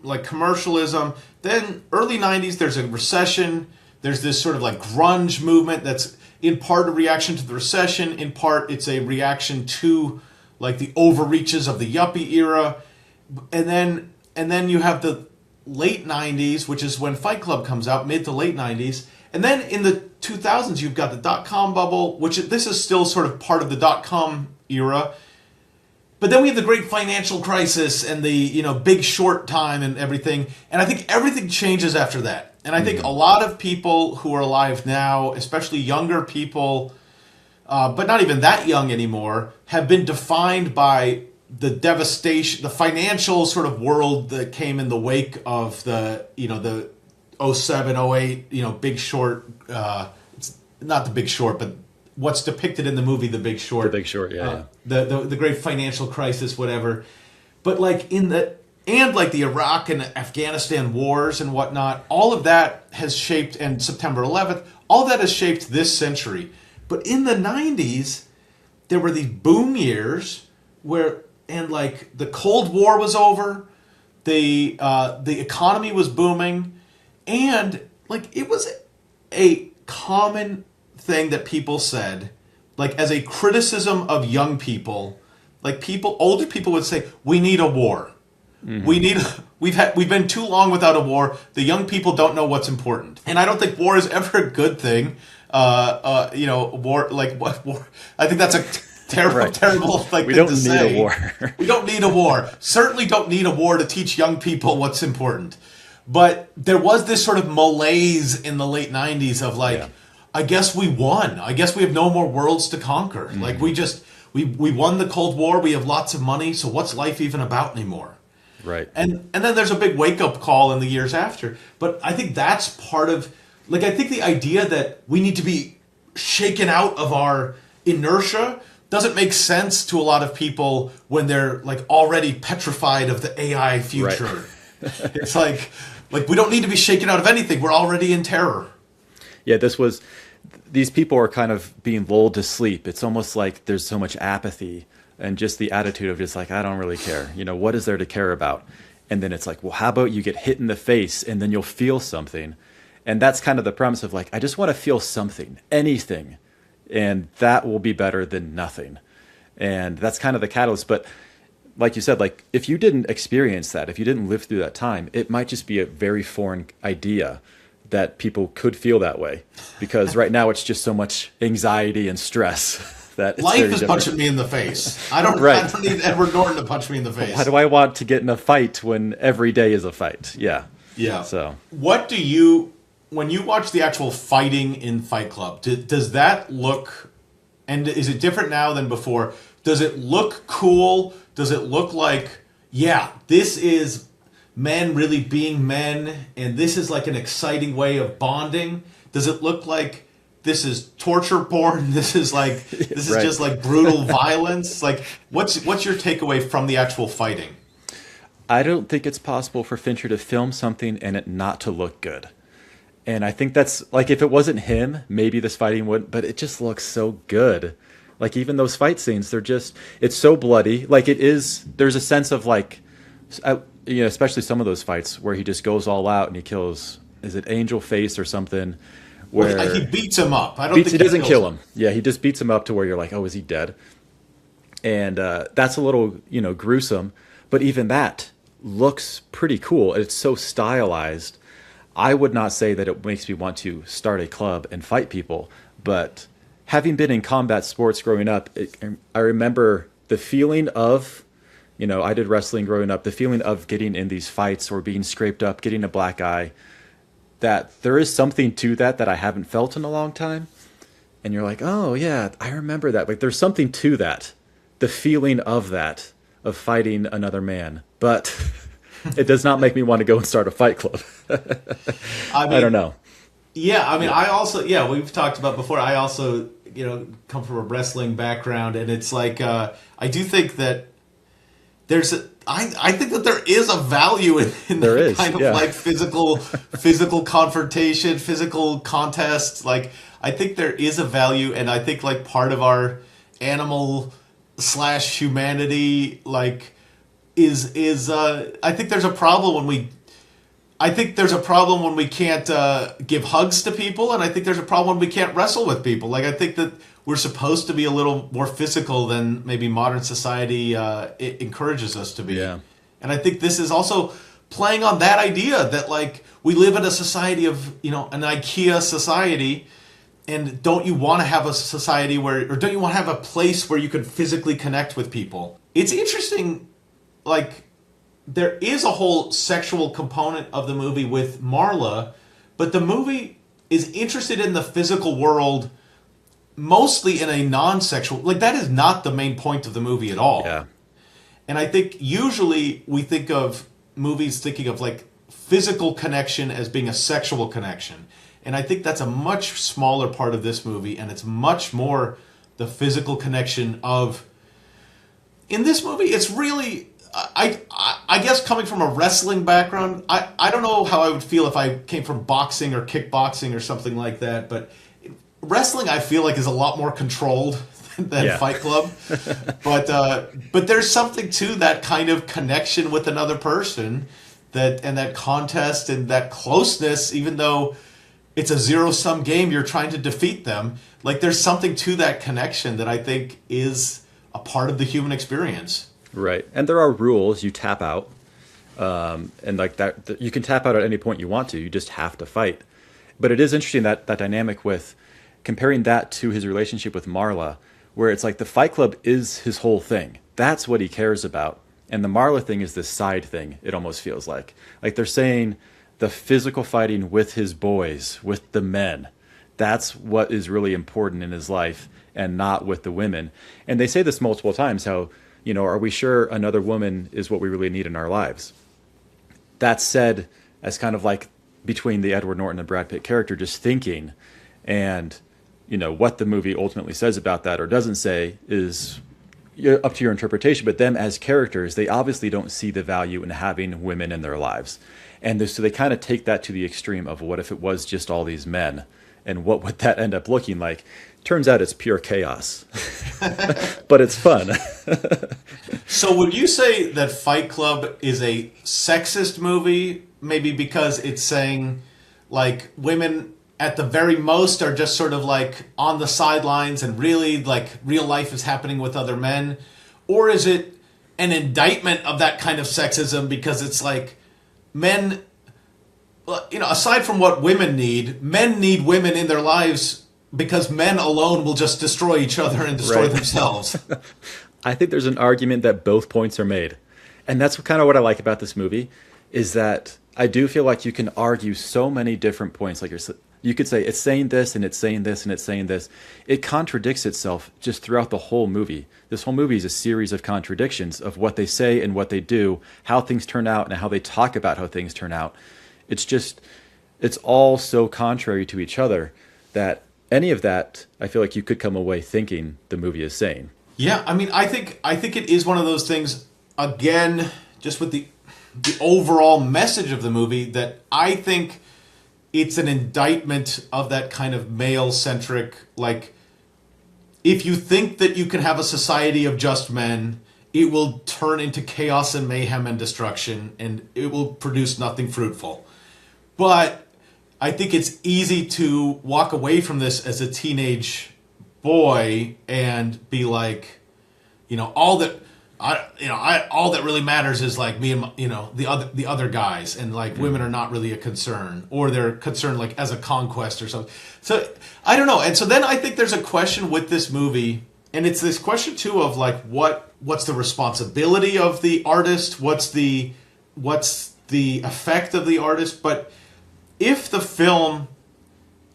like commercialism. Then early 90s, there's a recession. There's this sort of, like, grunge movement that's in part a reaction to the recession. In part, it's a reaction to, like, the overreaches of the yuppie era. And then you have the late 90s, which is when Fight Club comes out, mid to late 90s. And then in the 2000s, you've got the dot-com bubble, which this is still sort of part of the dot-com era. But then we have the great financial crisis and the, Big Short time and everything. And I think everything changes after that. And I think a lot of people who are alive now, especially younger people, but not even that young anymore, have been defined by the devastation, the financial sort of world that came in the wake of the '07, '08, Big Short. It's not The Big Short, but what's depicted in the movie The Big Short. The Big Short, yeah. The great financial crisis, whatever. But like the Iraq and Afghanistan wars and whatnot, all of that has shaped, and September 11th, all of that has shaped this century. But in the 90s, there were these boom years and the Cold War was over, the economy was booming, and like it was a common thing that people said, like as a criticism of young people, like older people would say, we need a war. Mm-hmm. We've been too long without a war. The young people don't know what's important. And I don't think war is ever a good thing. War, I think that's a terrible thing to say. We don't need a war. We don't need a war. Certainly don't need a war to teach young people what's important. But there was this sort of malaise in the late 90s of I guess we won. I guess we have no more worlds to conquer. Mm-hmm. Like we won the Cold War. We have lots of money. So what's life even about anymore? Right. And then there's a big wake up call in the years after. But I think that's part of, I think the idea that we need to be shaken out of our inertia doesn't make sense to a lot of people when they're already petrified of the AI future. Right. It's like we don't need to be shaken out of anything. We're already in terror. Yeah, these people are kind of being lulled to sleep. It's almost like there's so much apathy and just the attitude of just I don't really care. What is there to care about? And then it's well, how about you get hit in the face and then you'll feel something? And that's kind of the premise of I just want to feel something, anything. And that will be better than nothing. And that's kind of the catalyst. But like you said, if you didn't experience that, if you didn't live through that time, it might just be a very foreign idea that people could feel that way. Because right now it's just so much anxiety and stress. That life is punching me in the face. I don't need Edward Norton to punch me in the face. Why do I want to get in a fight when every day is a fight? Yeah. Yeah. So what do when you watch the actual fighting in Fight Club, does that look, and is it different now than before? Does it look cool? Does it look this is men really being men, and this is an exciting way of bonding? Does it look like this is torture porn? This is this is right. Just brutal violence? What's your takeaway from the actual fighting? I don't think it's possible for Fincher to film something and it not to look good. And I think that's if it wasn't him, maybe this fighting wouldn't, but it just looks so good. Even those fight scenes, it's so bloody. There's a sense of especially some of those fights where he just goes all out and he kills, is it Angel Face or something? Where he beats him up. He doesn't kill him. Yeah, he just beats him up to where you're oh, is he dead? And that's a little, gruesome. But even that looks pretty cool. It's so stylized. I would not say that it makes me want to start a club and fight people. But having been in combat sports growing up, I remember the feeling of, I did wrestling growing up, the feeling of getting in these fights or being scraped up, getting a black eye, that there is something to that I haven't felt in a long time. And you're oh yeah, I remember that. There's something to that, the feeling of that, of fighting another man. But it does not make me want to go and start a fight club. I don't know. Yeah, I also, we've talked about before, I also, come from a wrestling background, and it's I do think that I think that there is a value in that kind of physical confrontation, physical contest. I think there is a value, and I think part of our animal / humanity is I think there's a problem when we can't give hugs to people, and I think there's a problem when we can't wrestle with people. I think that we're supposed to be a little more physical than maybe modern society it encourages us to be. Yeah. And I think this is also playing on that idea that we live in a society of an IKEA society, and don't you want to have a society or don't you want to have a place where you could physically connect with people? It's interesting, there is a whole sexual component of the movie with Marla, but the movie is interested in the physical world mostly in a non-sexual, that is not the main point of the movie at all. Yeah. And I think usually we think of movies thinking of like physical connection as being a sexual connection. And I think that's a much smaller part of this movie, and it's much more the physical connection of... In this movie, it's really... I guess coming from a wrestling background, I don't know how I would feel if I came from boxing or kickboxing or something like that, but wrestling I feel like is a lot more controlled than Fight Club. But there's something to that kind of connection with another person, that contest and that closeness, even though it's a zero-sum game, you're trying to defeat them. Like, there's something to that connection that I think is a part of the human experience. Right. And there are rules. You tap out. And like that, you can tap out at any point you want to. You just have to fight. But it is interesting that dynamic with comparing that to his relationship with Marla, where it's like the Fight Club is his whole thing. That's what he cares about. And the Marla thing is this side thing, it almost feels like. Like they're saying the physical fighting with his boys, with the men, that's what is really important in his life, and not with the women. And they say this multiple times, how, you know, are we sure another woman is what we really need in our lives? That's said as kind of like between the Edward Norton and Brad Pitt character just thinking, and, you know, what the movie ultimately says about that or doesn't say is up to your interpretation. But them as characters, they obviously don't see the value in having women in their lives. And so they kind of take that to the extreme of what if it was just all these men? And what would that end up looking like? Turns out it's pure chaos, but it's fun. So would you say that Fight Club is a sexist movie? Maybe because it's saying, like, women at the very most are just sort of like on the sidelines and really like real life is happening with other men? Or is it an indictment of that kind of sexism because it's like men, you know, aside from what women need, men need women in their lives because men alone will just destroy each other and destroy themselves. I think there's an argument that both points are made. And that's kind of what I like about this movie, is that I do feel like you can argue so many different points. Like you could say it's saying this and it's saying this and it's saying this. It contradicts itself just throughout the whole movie. This whole movie is a series of contradictions of what they say and what they do, how things turn out and how they talk about how things turn out. It's all so contrary to each other that any of that, I feel like you could come away thinking the movie is saying. Yeah, I mean, I think it is one of those things, again, just with the overall message of the movie, that I think it's an indictment of that kind of male-centric, like, if you think that you can have a society of just men, it will turn into chaos and mayhem and destruction, and it will produce nothing fruitful. But I think it's easy to walk away from this as a teenage boy and be like, you know, all that really matters is like me and, you know, the other guys, and like women are not really a concern, or they're concerned like as a conquest or something. So I don't know. And so then I think there's a question with this movie, and it's this question too of like what's the responsibility of the artist? What's the effect of the artist? But if the film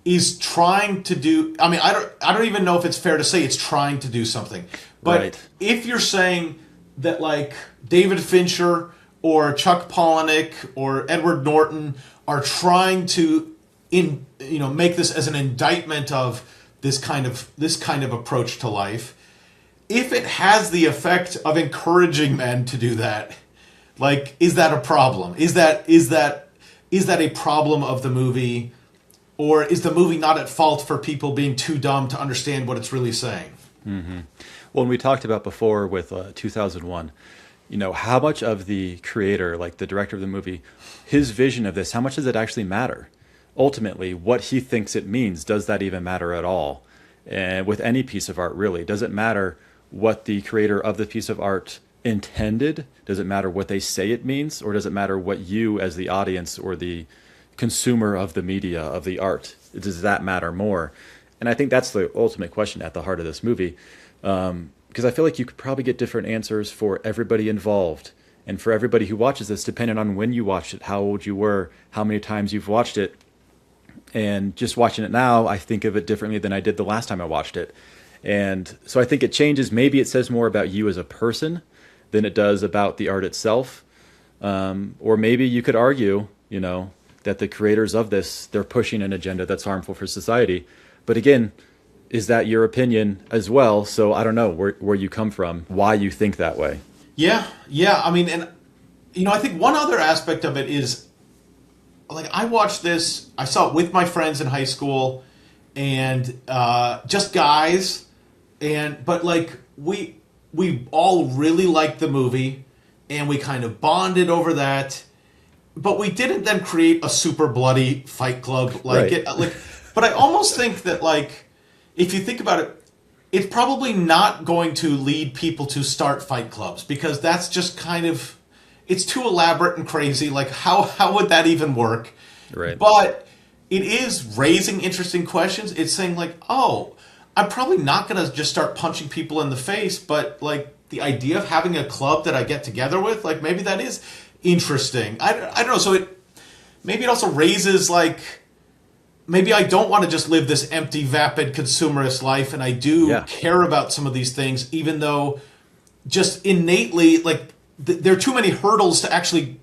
is trying to do, I mean, I don't even know if it's fair to say it's trying to do something. But if you're saying that like David Fincher or Chuck Palahniuk or Edward Norton are trying to make this as an indictment of this kind of approach to life, if it has the effect of encouraging men to do that, like, is that a problem? Is that a problem of the movie, or is the movie not at fault for people being too dumb to understand what it's really saying? Mm-hmm. Well, when we talked about before with 2001, you know, how much of the creator, like the director of the movie, his vision of this, how much does it actually matter? Ultimately, what he thinks it means, does that even matter at all? And with any piece of art, really, does it matter what the creator of the piece of art intended? Does it matter what they say it means? Or does it matter what you as the audience or the consumer of the media, of the art, does that matter more? And I think that's the ultimate question at the heart of this movie. Because I feel like you could probably get different answers for everybody involved. And for everybody who watches this, depending on when you watched it, how old you were, how many times you've watched it. And just watching it now, I think of it differently than I did the last time I watched it. And so I think it changes. Maybe it says more about you as a person than it does about the art itself. Or maybe you could argue, that the creators of this, they're pushing an agenda that's harmful for society. But again, is that your opinion as well? So I don't know where you come from, why you think that way. Yeah. I mean, and I think one other aspect of it is, like, I watched this, I saw it with my friends in high school, and just guys, but like we all really liked the movie, and we kind of bonded over that, but we didn't then create a super bloody fight club like Right. it. But I almost think that, like, if you think about it, it's probably not going to lead people to start fight clubs, because that's just kind of, it's too elaborate and crazy. Like, how would that even work? Right. But it is raising interesting questions. It's saying, like, oh, I'm probably not going to just start punching people in the face, but, like, the idea of having a club that I get together with, like, maybe that is interesting. I don't know. So maybe it also raises, like, maybe I don't want to just live this empty, vapid, consumerist life, and I do care about some of these things, even though just innately, like, there are too many hurdles to actually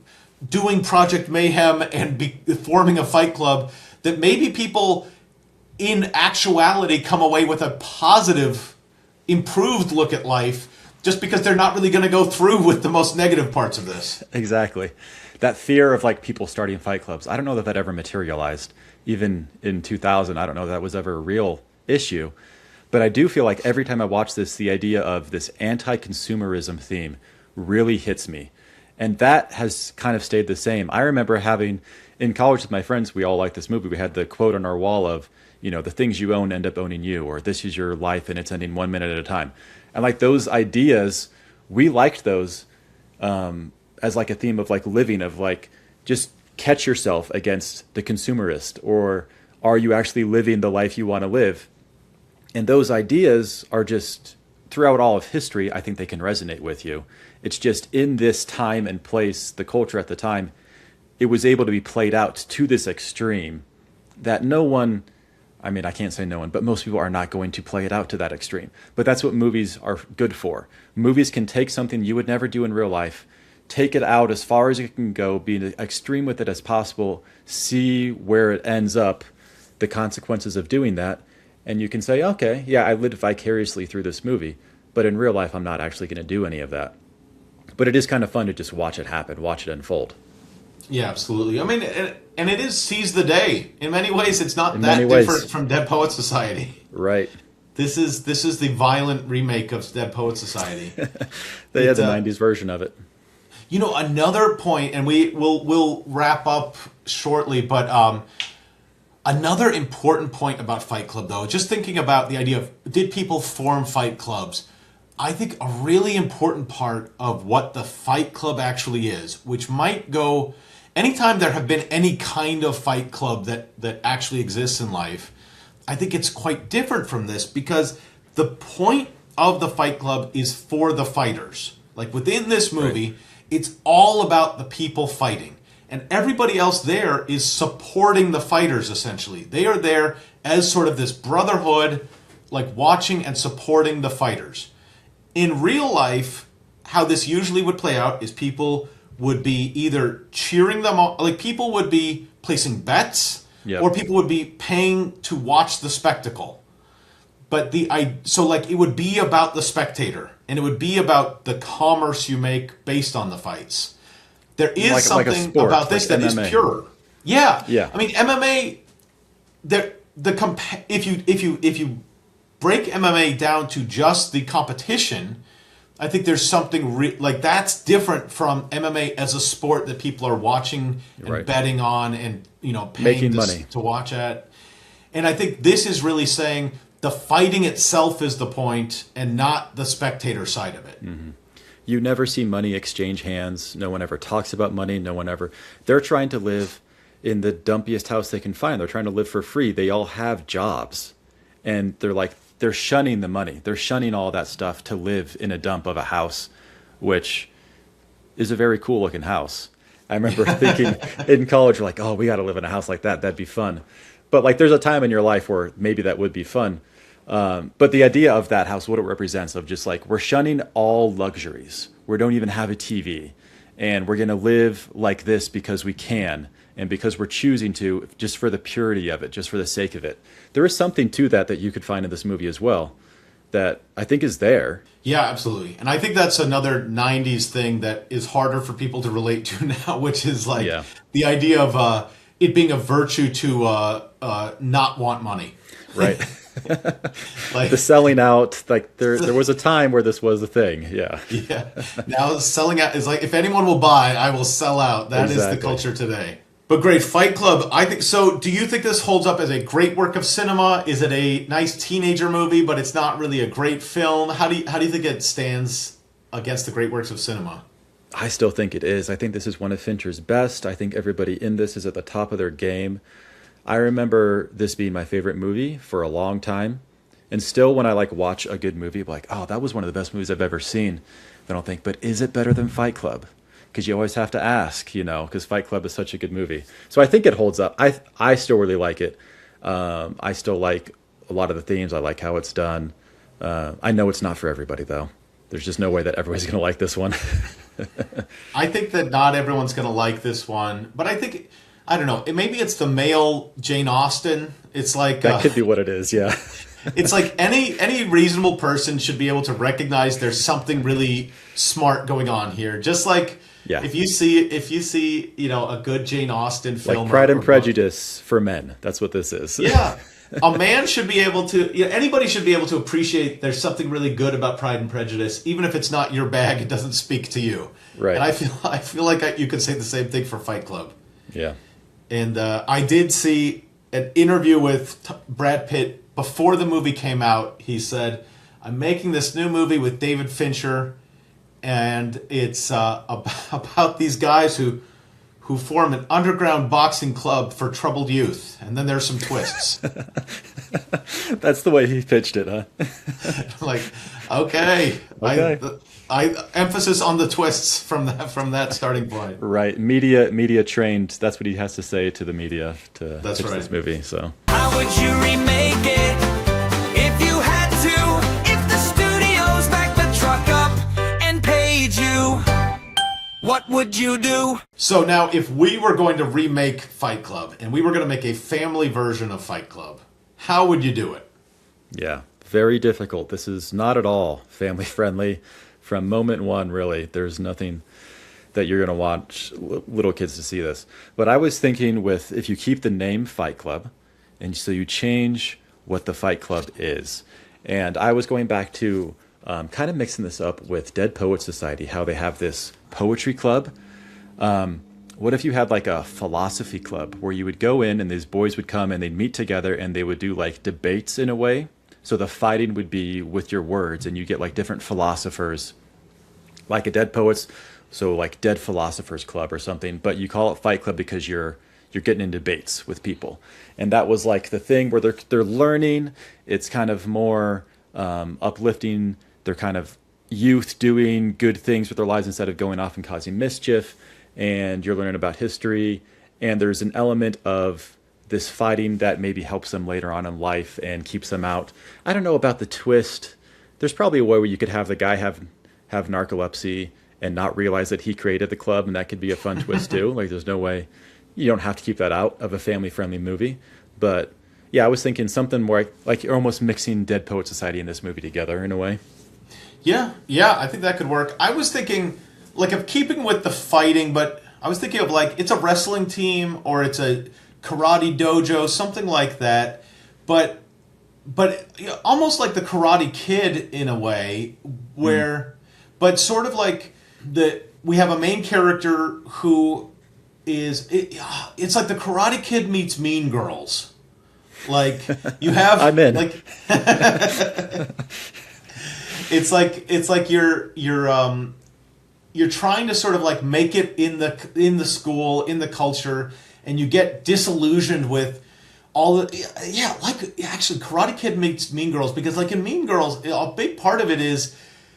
doing Project Mayhem and forming a fight club, that maybe people in actuality come away with a positive, improved look at life, just because they're not really going to go through with the most negative parts of this. Exactly. That fear of, like, people starting fight clubs, I don't know that ever materialized. Even in 2000, I don't know that was ever a real issue. But I do feel like every time I watch this, the idea of this anti-consumerism theme really hits me. And that has kind of stayed the same. I remember having, in college with my friends, we all liked this movie. We had the quote on our wall of, the things you own end up owning you, or this is your life and it's ending 1 minute at a time. And, like, those ideas, we liked those as, like, a theme of, like, living, of, like, just catch yourself against the consumerist, or are you actually living the life you want to live? And those ideas are just, throughout all of history, I think they can resonate with you. It's just in this time and place, the culture at the time, it was able to be played out to this extreme that no one, I mean, I can't say no one, but most people are not going to play it out to that extreme. But that's what movies are good for. Movies can take something you would never do in real life, take it out as far as it can go, be as extreme with it as possible, see where it ends up, the consequences of doing that, and you can say, okay, yeah, I lived vicariously through this movie, but in real life, I'm not actually going to do any of that. But it is kind of fun to just watch it happen, watch it unfold. Yeah, absolutely. I mean, and it is seize the day. In many ways, it's not that different from Dead Poets Society. Right. This is the violent remake of Dead Poets Society. They had the 90s version of it. Another point, and we'll wrap up shortly, but another important point about Fight Club, though, just thinking about the idea of, did people form fight clubs? I think a really important part of what the Fight Club actually is, which might go, anytime there have been any kind of fight club that actually exists in life, I think it's quite different from this, because the point of the Fight Club is for the fighters. Like, within this movie, it's all about the people fighting. And everybody else there is supporting the fighters, essentially. They are there as sort of this brotherhood, like, watching and supporting the fighters. In real life, how this usually would play out is people would be either cheering them on, like, people would be placing bets, or people would be paying to watch the spectacle. But so, like, it would be about the spectator, and it would be about the commerce you make based on the fights. There is something sport, about this that MMA. Is pure. Yeah. I mean, MMA. If you break MMA down to just the competition, I think there's something like that's different from MMA as a sport that people are watching and betting on, and paying money to watch at. And I think this is really saying the fighting itself is the point, and not the spectator side of it. Mm-hmm. You never see money exchange hands. No one ever talks about money. No one ever. They're trying to live in the dumpiest house they can find. They're trying to live for free. They all have jobs, and they're shunning the money. They're shunning all that stuff to live in a dump of a house, which is a very cool looking house. I remember thinking in college, we're like, oh, we got to live in a house like that. That'd be fun. But, like, there's a time in your life where maybe that would be fun. But the idea of that house, what it represents, of just like we're shunning all luxuries. We don't even have a TV, and we're going to live like this because we can, and because we're choosing to, just for the purity of it, just for the sake of it. There is something to that you could find in this movie as well, that I think is there. Yeah, absolutely. And I think that's another 90s thing that is harder for people to relate to now, which is like the idea of it being a virtue to not want money. Right. Like the selling out, like there was a time where this was a thing. Yeah. Yeah. Now selling out is like, if anyone will buy, I will sell out. That is the culture today. But great, Fight Club. I think so. Do you think this holds up as a great work of cinema? Is it a nice teenager movie, but it's not really a great film? How do you think it stands against the great works of cinema? I still think it is. I think this is one of Fincher's best. I think everybody in this is at the top of their game. I remember this being my favorite movie for a long time. And still when I like watch a good movie, I'm like, oh, that was one of the best movies I've ever seen. Then I'll think, but is it better than Fight Club? Because you always have to ask, because Fight Club is such a good movie. So I think it holds up. I still really like it. I still like a lot of the themes. I like how it's done. I know it's not for everybody, though. There's just no way that everybody's going to like this one. I think that not everyone's going to like this one. But I think, I don't know, maybe it's the male Jane Austen. It's like... That could be what it is, yeah. It's like any reasonable person should be able to recognize there's something really smart going on here. Just like... Yeah. If you see, a good Jane Austen film, like Pride and Prejudice for men, that's what this is. Yeah, a man should be able to. Anybody should be able to appreciate there's something really good about Pride and Prejudice, even if it's not your bag. It doesn't speak to you. Right. And I feel like you could say the same thing for Fight Club. Yeah. And I did see an interview with Brad Pitt before the movie came out. He said, "I'm making this new movie with David Fincher." And it's about these guys who form an underground boxing club for troubled youth. And then there's some twists. That's the way he pitched it, huh? Like, okay. I emphasis on the twists from that starting point. Right. Media trained. That's what he has to say to the media to pitch this movie. So How would you remake it if you had to? If the studios backed the truck up and paid you, what would you do? So now, if we were going to remake Fight Club and we were going to make a family version of Fight Club, how would you do it? yeah, very difficult. This is not at all family friendly from moment one, really. There's nothing that you're going to watch little kids to see this. But I was thinking with, if you keep the name Fight Club, and so you change what the Fight Club is. And I was going back to kind of mixing this up with Dead Poets Society, how they have this poetry club. What if you had like a philosophy club where you would go in and these boys would come and they'd meet together and they would do like debates in a way. So the fighting would be with your words, and you get like different philosophers, like a Dead Poets, so like Dead Philosophers Club or something. But you call it Fight Club because you're getting in debates with people. And that was like the thing where they're learning. It's kind of more uplifting. They're kind of youth doing good things with their lives instead of going off and causing mischief. And you're learning about history. And there's an element of this fighting that maybe helps them later on in life and keeps them out. I don't know about the twist. There's probably a way where you could have the guy have narcolepsy and not realize that he created the club, and that could be a fun twist too. Like, there's no way. You don't have to keep that out of a family-friendly movie. But yeah, I was thinking something more like you're almost mixing Dead Poet Society and this movie together in a way. Yeah, I think that could work. I was thinking like of keeping with the fighting, but I was thinking of like it's a wrestling team or it's a karate dojo, something like that. But almost like the Karate Kid in a way, where, but sort of like we have a main character who is it's like the Karate Kid meets Mean Girls. Like you have, I'm in. Like it's like you're trying to sort of like make it in the school, in the culture, and you get disillusioned with all the actually Karate Kid meets Mean Girls, because like in Mean Girls a big part of it is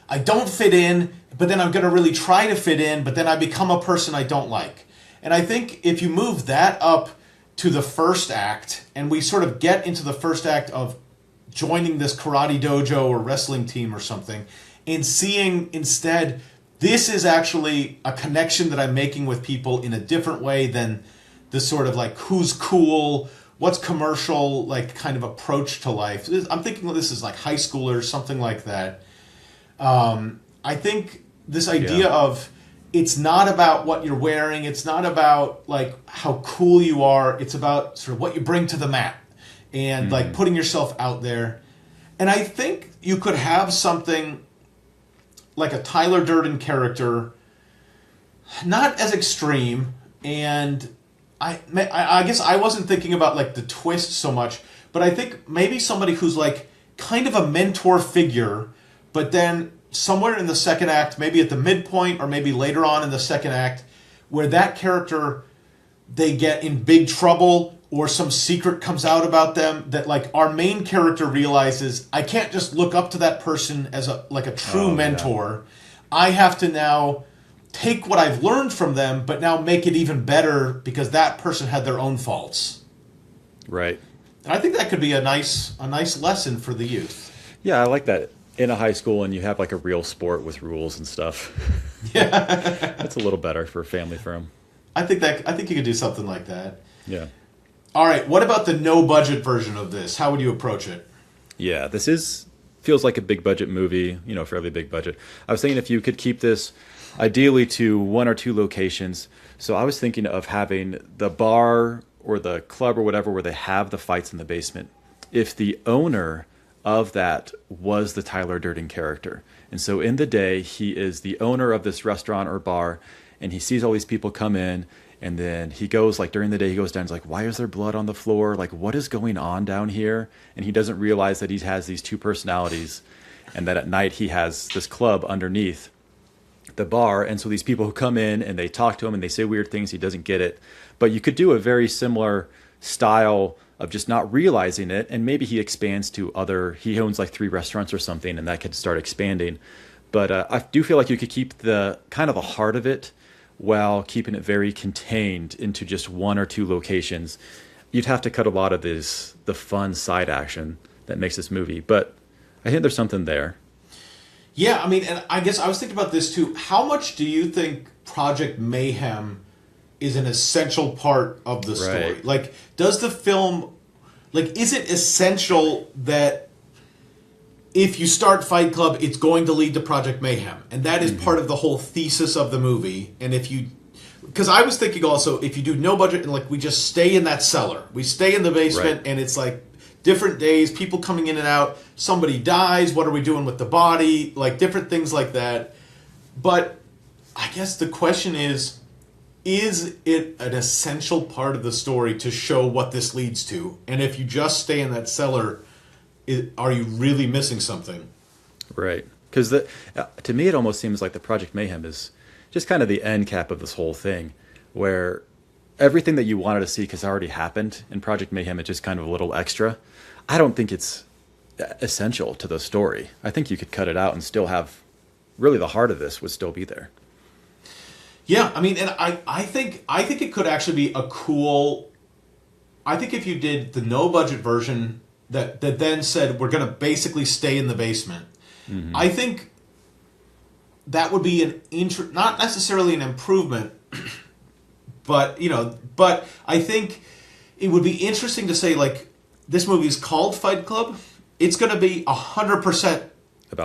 I don't fit in, but then I'm going to really try to fit in, but then I become a person I don't like. And I think if you move that up to the first act, and we sort of get into the first act of joining this karate dojo or wrestling team or something, and seeing instead, this is actually a connection that I'm making with people in a different way than the sort of like who's cool, what's commercial, like kind of approach to life. I'm thinking this is like high schoolers, something like that. I think this idea of it's not about what you're wearing, it's not about like how cool you are, it's about sort of what you bring to the mat and like putting yourself out there. And I think you could have something like a Tyler Durden character, not as extreme, and I guess I wasn't thinking about like the twist so much, but I think maybe somebody who's like kind of a mentor figure, but then somewhere in the second act, maybe at the midpoint or maybe later on in the second act, where that character, they get in big trouble or some secret comes out about them that like our main character realizes, I can't just look up to that person as a true mentor. I have to now take what I've learned from them, but now make it even better because that person had their own faults. Right. And I think that could be a nice lesson for the youth. Yeah, I like that. In a high school and you have like a real sport with rules and stuff. Yeah. That's a little better for a family film. I think you could do something like that. Yeah. All right, what about the no budget version of this? How would you approach it? Yeah, feels like a big budget movie, fairly big budget. I was thinking if you could keep this ideally to 1 or 2 locations. So I was thinking of having the bar or the club or whatever where they have the fights in the basement. If the owner of that was the Tyler Durden character. And so in the day, he is the owner of this restaurant or bar, and he sees all these people come in, and then he goes, like during the day, he goes down, he's like, why is there blood on the floor? Like, what is going on down here? And he doesn't realize that he has these 2 personalities, and that at night he has this club underneath the bar. And so these people who come in and they talk to him and they say weird things, he doesn't get it. But you could do a very similar style of just not realizing it, and maybe he expands to he owns like 3 restaurants or something, and that could start expanding. But I do feel like you could keep the kind of the heart of it while keeping it very contained into just 1 or 2 locations. You'd have to cut a lot of the fun side action that makes this movie, but I think there's something there. Yeah, I mean, and I guess I was thinking about this too. How much do you think Project Mayhem is an essential part of the story? Right. Like, does the film, like, is it essential that if you start Fight Club, it's going to lead to Project Mayhem? And that is part of the whole thesis of the movie. And because I was thinking also, if you do no budget and like we just stay in that cellar, we stay in the basement, right, and it's like different days, people coming in and out, somebody dies, what are we doing with the body? Like different things like that. But I guess the question is it an essential part of the story to show what this leads to? And if you just stay in that cellar, are you really missing something? Right. Because to me, it almost seems like the Project Mayhem is just kind of the end cap of this whole thing, where everything that you wanted to see has already happened. In Project Mayhem, it's just kind of a little extra. I don't think it's essential to the story. I think you could cut it out and still have, really the heart of this would still be there. Yeah, I mean, and I think it could actually be a cool. I think if you did the no budget version that then said we're going to basically stay in the basement, I think that would be not necessarily an improvement, but I think it would be interesting to say, like, this movie is called Fight Club. It's going to be 100%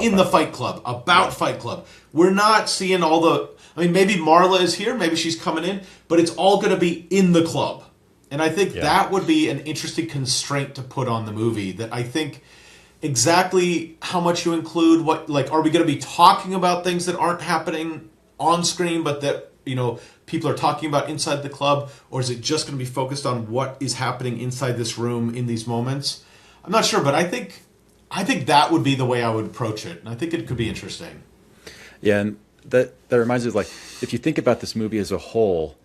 in the Fight Club, about Fight Club. We're not seeing all the. I mean, maybe Marla is here, maybe she's coming in, but it's all going to be in the club. And I think that would be an interesting constraint to put on the movie, that I think exactly how much you include, what, like, are we going to be talking about things that aren't happening on screen, but that, people are talking about inside the club, or is it just going to be focused on what is happening inside this room in these moments? I'm not sure, but I think that would be the way I would approach it, and I think it could be interesting. Yeah, and that reminds me of, like, if you think about this movie as a whole,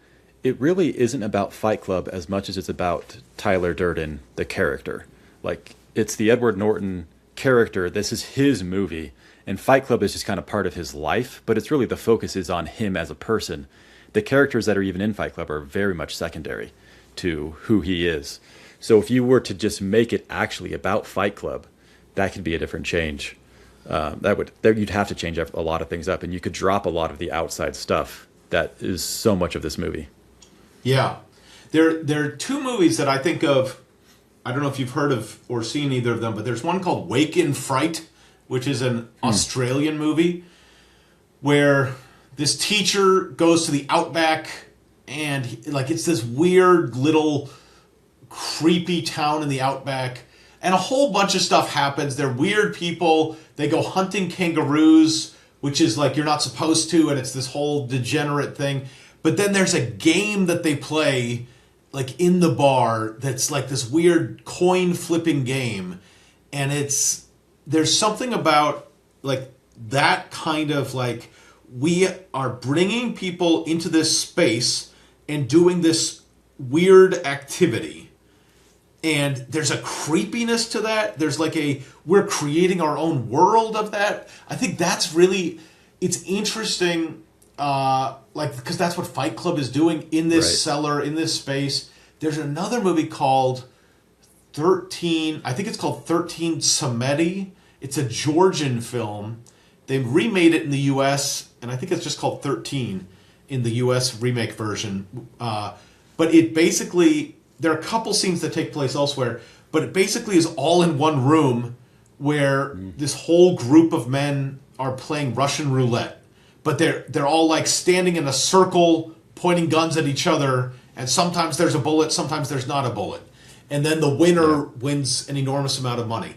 it really isn't about Fight Club as much as it's about Tyler Durden, the character. Like, it's the Edward Norton character. This is his movie, and Fight Club is just kind of part of his life, but it's really the focus is on him as a person. The characters that are even in Fight Club are very much secondary to who he is. So if you were to just make it actually about Fight Club, that could be a different change. You'd have to change a lot of things up, and you could drop a lot of the outside stuff that is so much of this movie. Yeah. There are two movies that I think of. I don't know if you've heard of or seen either of them, but there's one called Wake in Fright, which is an Australian movie where this teacher goes to the outback, and it's this weird little creepy town in the outback, and a whole bunch of stuff happens. They're weird people. They go hunting kangaroos, which is like you're not supposed to, and it's this whole degenerate thing. But then there's a game that they play like in the bar that's like this weird coin flipping game, and there's something about like that kind of like, we are bringing people into this space and doing this weird activity, and there's a creepiness to that. There's like we're creating our own world of that. I think that's really, it's interesting, because that's what Fight Club is doing in this cellar, in this space. There's another movie called 13, I think it's called 13 Samedi. It's a Georgian film. They remade it in the U.S., and I think it's just called 13 in the U.S. remake version. But it basically, there are a couple scenes that take place elsewhere, but it basically is all in one room where this whole group of men are playing Russian roulette. But they're all like standing in a circle, pointing guns at each other, and sometimes there's a bullet, sometimes there's not a bullet. And then the winner wins an enormous amount of money.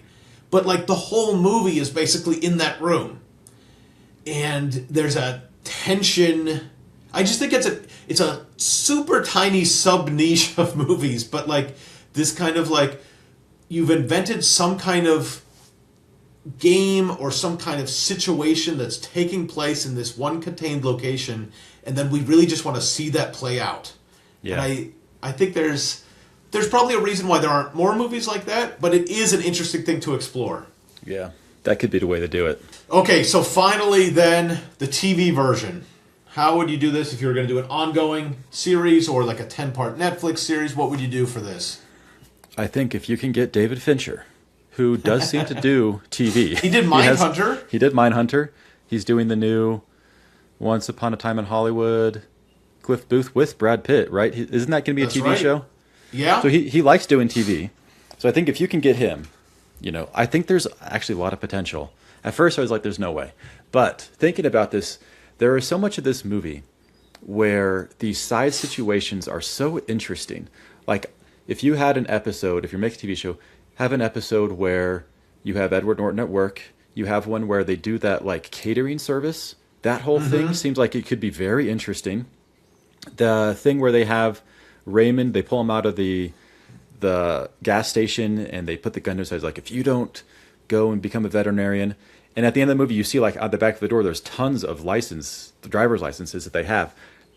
But like the whole movie is basically in that room. And there's a tension. I just think it's a super tiny sub niche of movies, but like this kind of like, you've invented some kind of game or some kind of situation that's taking place in this one contained location, and then we really just want to see that play out. Yeah. And I think there's probably a reason why there aren't more movies like that, but it is an interesting thing to explore. Yeah, that could be the way to do it. Okay, so finally then, the TV version. How would you do this if you were going to do an ongoing series or like a 10-part Netflix series? What would you do for this? I think if you can get David Fincher, who does seem to do TV. He did Mindhunter. He did Mindhunter. He's doing the new Once Upon a Time in Hollywood, Cliff Booth with Brad Pitt, right? Isn't that going to be a TV show? Yeah. So he likes doing TV. So I think if you can get him, I think there's actually a lot of potential. At first I was like, there's no way. But thinking about this, there is so much of this movie where these side situations are so interesting. Like if you had an episode, if you're making a TV show, have an episode where you have Edward Norton at work. You have one where they do that like catering service. That whole thing seems like it could be very interesting. The thing where they have Raymond, they pull him out of the gas station and they put the gun to his head, like, if you don't go and become a veterinarian. And at the end of the movie, you see like on the back of the door, there's tons of the driver's licenses that they have.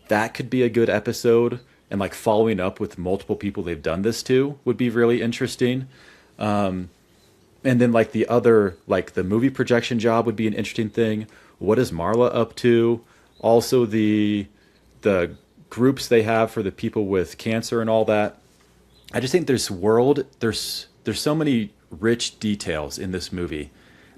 That could be a good episode. And like following up with multiple people they've done this to would be really interesting. And then like the other, like the movie projection job would be an interesting thing. What is Marla up to? Also the groups they have for the people with cancer and all that. I just think there's so many rich details in this movie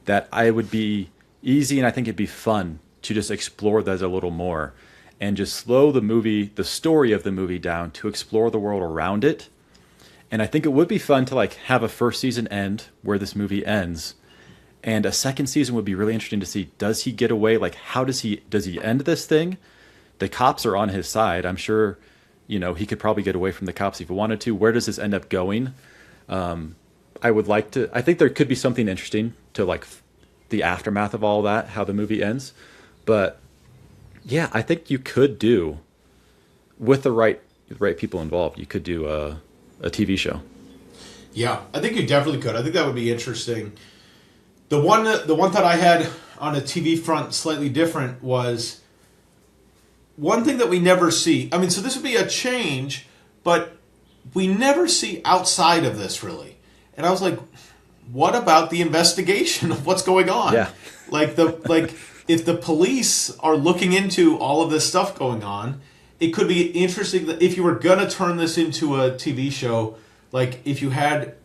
that I would be easy, and I think it'd be fun to just explore those a little more and just slow the story of the movie down to explore the world around it. And I think it would be fun to like have a first season end where this movie ends, and a second season would be really interesting to see, does he get away? Like, how does he end this thing? The cops are on his side. I'm sure, he could probably get away from the cops if he wanted to. Where does this end up going? I think there could be something interesting to like the aftermath of all that, how the movie ends. But yeah, I think you could do, with the right people involved, you could do a TV show. Yeah, I think you definitely could. I think that would be interesting. The one that I had on a TV front slightly different was one thing that we never see. I mean, so this would be a change, but we never see outside of this really. And I was like, what about the investigation of what's going on? Yeah. Like if the police are looking into all of this stuff going on, it could be interesting that if you were going to turn this into a TV show, like if you had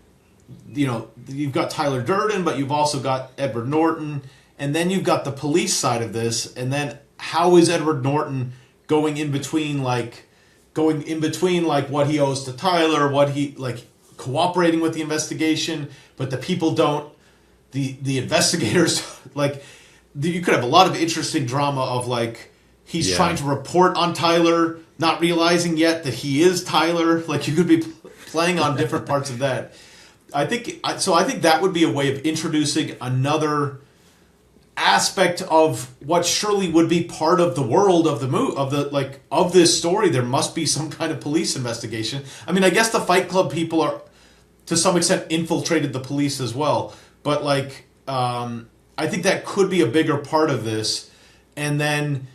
you've got Tyler Durden, but you've also got Edward Norton, and then you've got the police side of this, and then how is Edward Norton going in between like what he owes to Tyler, what he like cooperating with the investigation, but the people don't, the investigators like you could have a lot of interesting drama of like he's trying to report on Tyler, not realizing yet that he is Tyler. Like you could be playing on different parts of that. I think that would be a way of introducing another aspect of what surely would be part of the world of the of this story. There must be some kind of police investigation. I mean, I guess the Fight Club people are to some extent infiltrated the police as well, but like I think that could be a bigger part of this, and then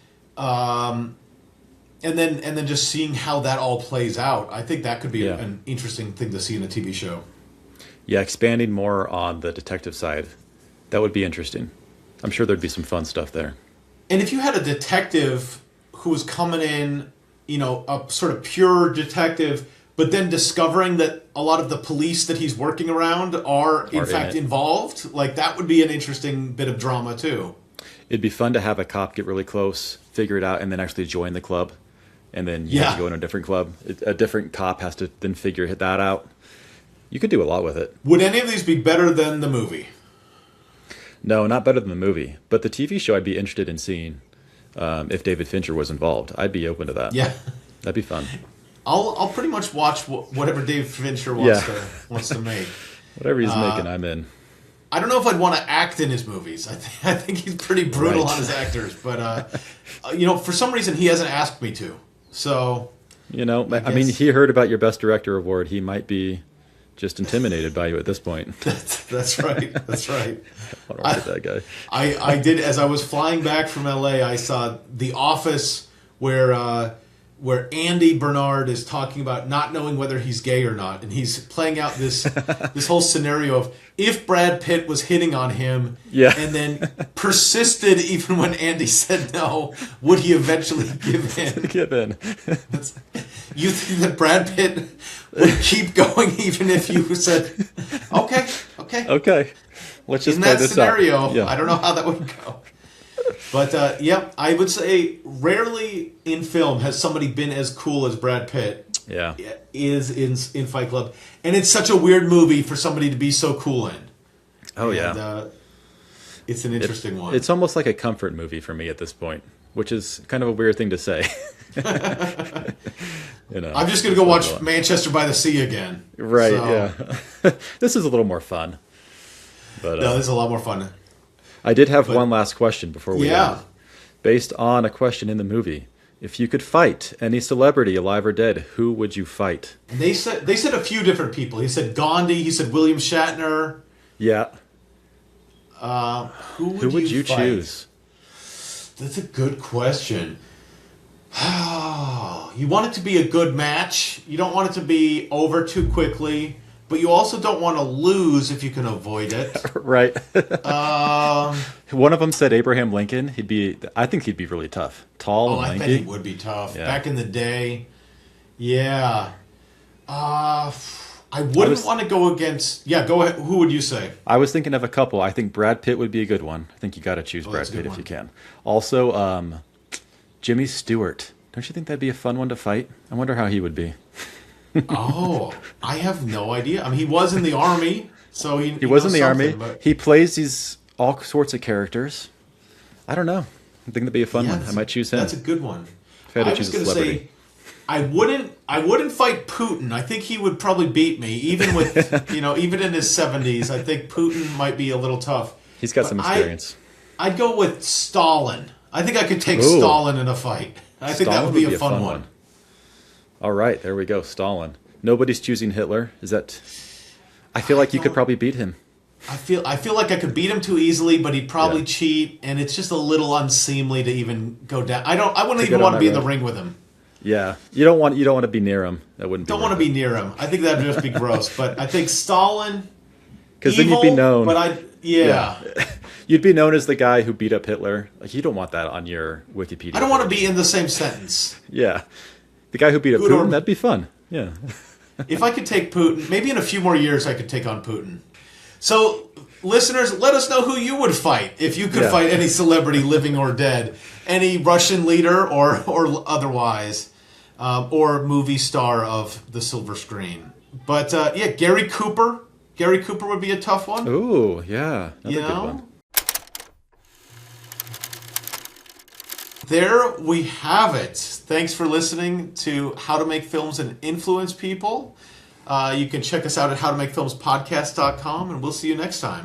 just seeing how that all plays out. I think that could be an interesting thing to see in a TV show. Yeah, expanding more on the detective side, that would be interesting. I'm sure there'd be some fun stuff there. And if you had a detective who was coming in, a sort of pure detective, but then discovering that a lot of the police that he's working around are in fact involved, like that would be an interesting bit of drama too. It'd be fun to have a cop get really close, figure it out, and then actually join the club. And then you have to go in a different club. A different cop has to then figure that out. You could do a lot with it. Would any of these be better than the movie? No, not better than the movie. But the TV show I'd be interested in seeing if David Fincher was involved. I'd be open to that. Yeah. That'd be fun. I'll pretty much watch whatever David Fincher wants to make. Whatever he's making, I'm in. I don't know if I'd want to act in his movies. I think he's pretty brutal on his actors. But, for some reason, he hasn't asked me to. So, I mean, he heard about your Best Director award. He might be just intimidated by you at this point. That's right. That's right. I don't like that guy. I did, as I was flying back from LA, I saw The Office where Andy Bernard is talking about not knowing whether he's gay or not, and he's playing out this whole scenario of if Brad Pitt was hitting on him and then persisted even when Andy said no, would he eventually give in? Give in. You think that Brad Pitt would keep going even if you said, okay. Let's just in play that this scenario, out. Yeah. I don't know how that would go. But, I would say rarely in film has somebody been as cool as Brad Pitt is in Fight Club. And it's such a weird movie for somebody to be so cool in. Oh, It's an interesting one. It's almost like a comfort movie for me at this point, which is kind of a weird thing to say. I'm just going to go watch Manchester by the Sea again. Right, yeah. This is a little more fun. But, no, this is a lot more fun. I did have one last question before we end. Based on a question in the movie, if you could fight any celebrity, alive or dead, who would you fight? They said a few different people. He said Gandhi. He said William Shatner. Yeah. Who would you choose? That's a good question. You want it to be a good match. You don't want it to be over too quickly. But you also don't want to lose if you can avoid it. Right. One of them said Abraham Lincoln. I think he'd be really tough. Tall and lanky. I bet he would be tough. Yeah. Back in the day. Yeah. I wouldn't want to go against... Yeah, go ahead. Who would you say? I was thinking of a couple. I think Brad Pitt would be a good one. I think you got to choose Brad Pitt if you can. Also, Jimmy Stewart. Don't you think that'd be a fun one to fight? I wonder how he would be. I have no idea. I mean, he was in the army, so he was in the army. But... He plays all sorts of characters. I don't know. I think that'd be a fun one. I might choose him. That's a good one. If I had to choose a celebrity. Say, I wouldn't fight Putin. I think he would probably beat me, even with even in his 70s. I think Putin might be a little tough. He's got some experience. I'd go with Stalin. I think I could take Stalin in a fight. I think that would be a fun one. All right, there we go. Stalin. Nobody's choosing Hitler. Is that? I feel like you could probably beat him. I feel like I could beat him too easily, but he'd probably cheat, and it's just a little unseemly to even go down. I wouldn't even want to be in the ring with him. Yeah, you don't want to be near him. That wouldn't. Don't want to be near him. I think that'd just be gross. But I think Stalin. Because then you'd be known. But you'd be known as the guy who beat up Hitler. Like you don't want that on your Wikipedia. I don't want to be in the same sentence. Yeah. The guy who beat up Putin, that'd be fun. Yeah. If I could take Putin, maybe in a few more years I could take on Putin. So, listeners, let us know who you would fight if you could fight any celebrity, living or dead, any Russian leader or otherwise, or movie star of the silver screen. But Gary Cooper. Gary Cooper would be a tough one. Ooh, yeah, another good one. There we have it. Thanks for listening to How to Make Films and Influence People. You can check us out at howtomakefilmspodcast.com, and we'll see you next time.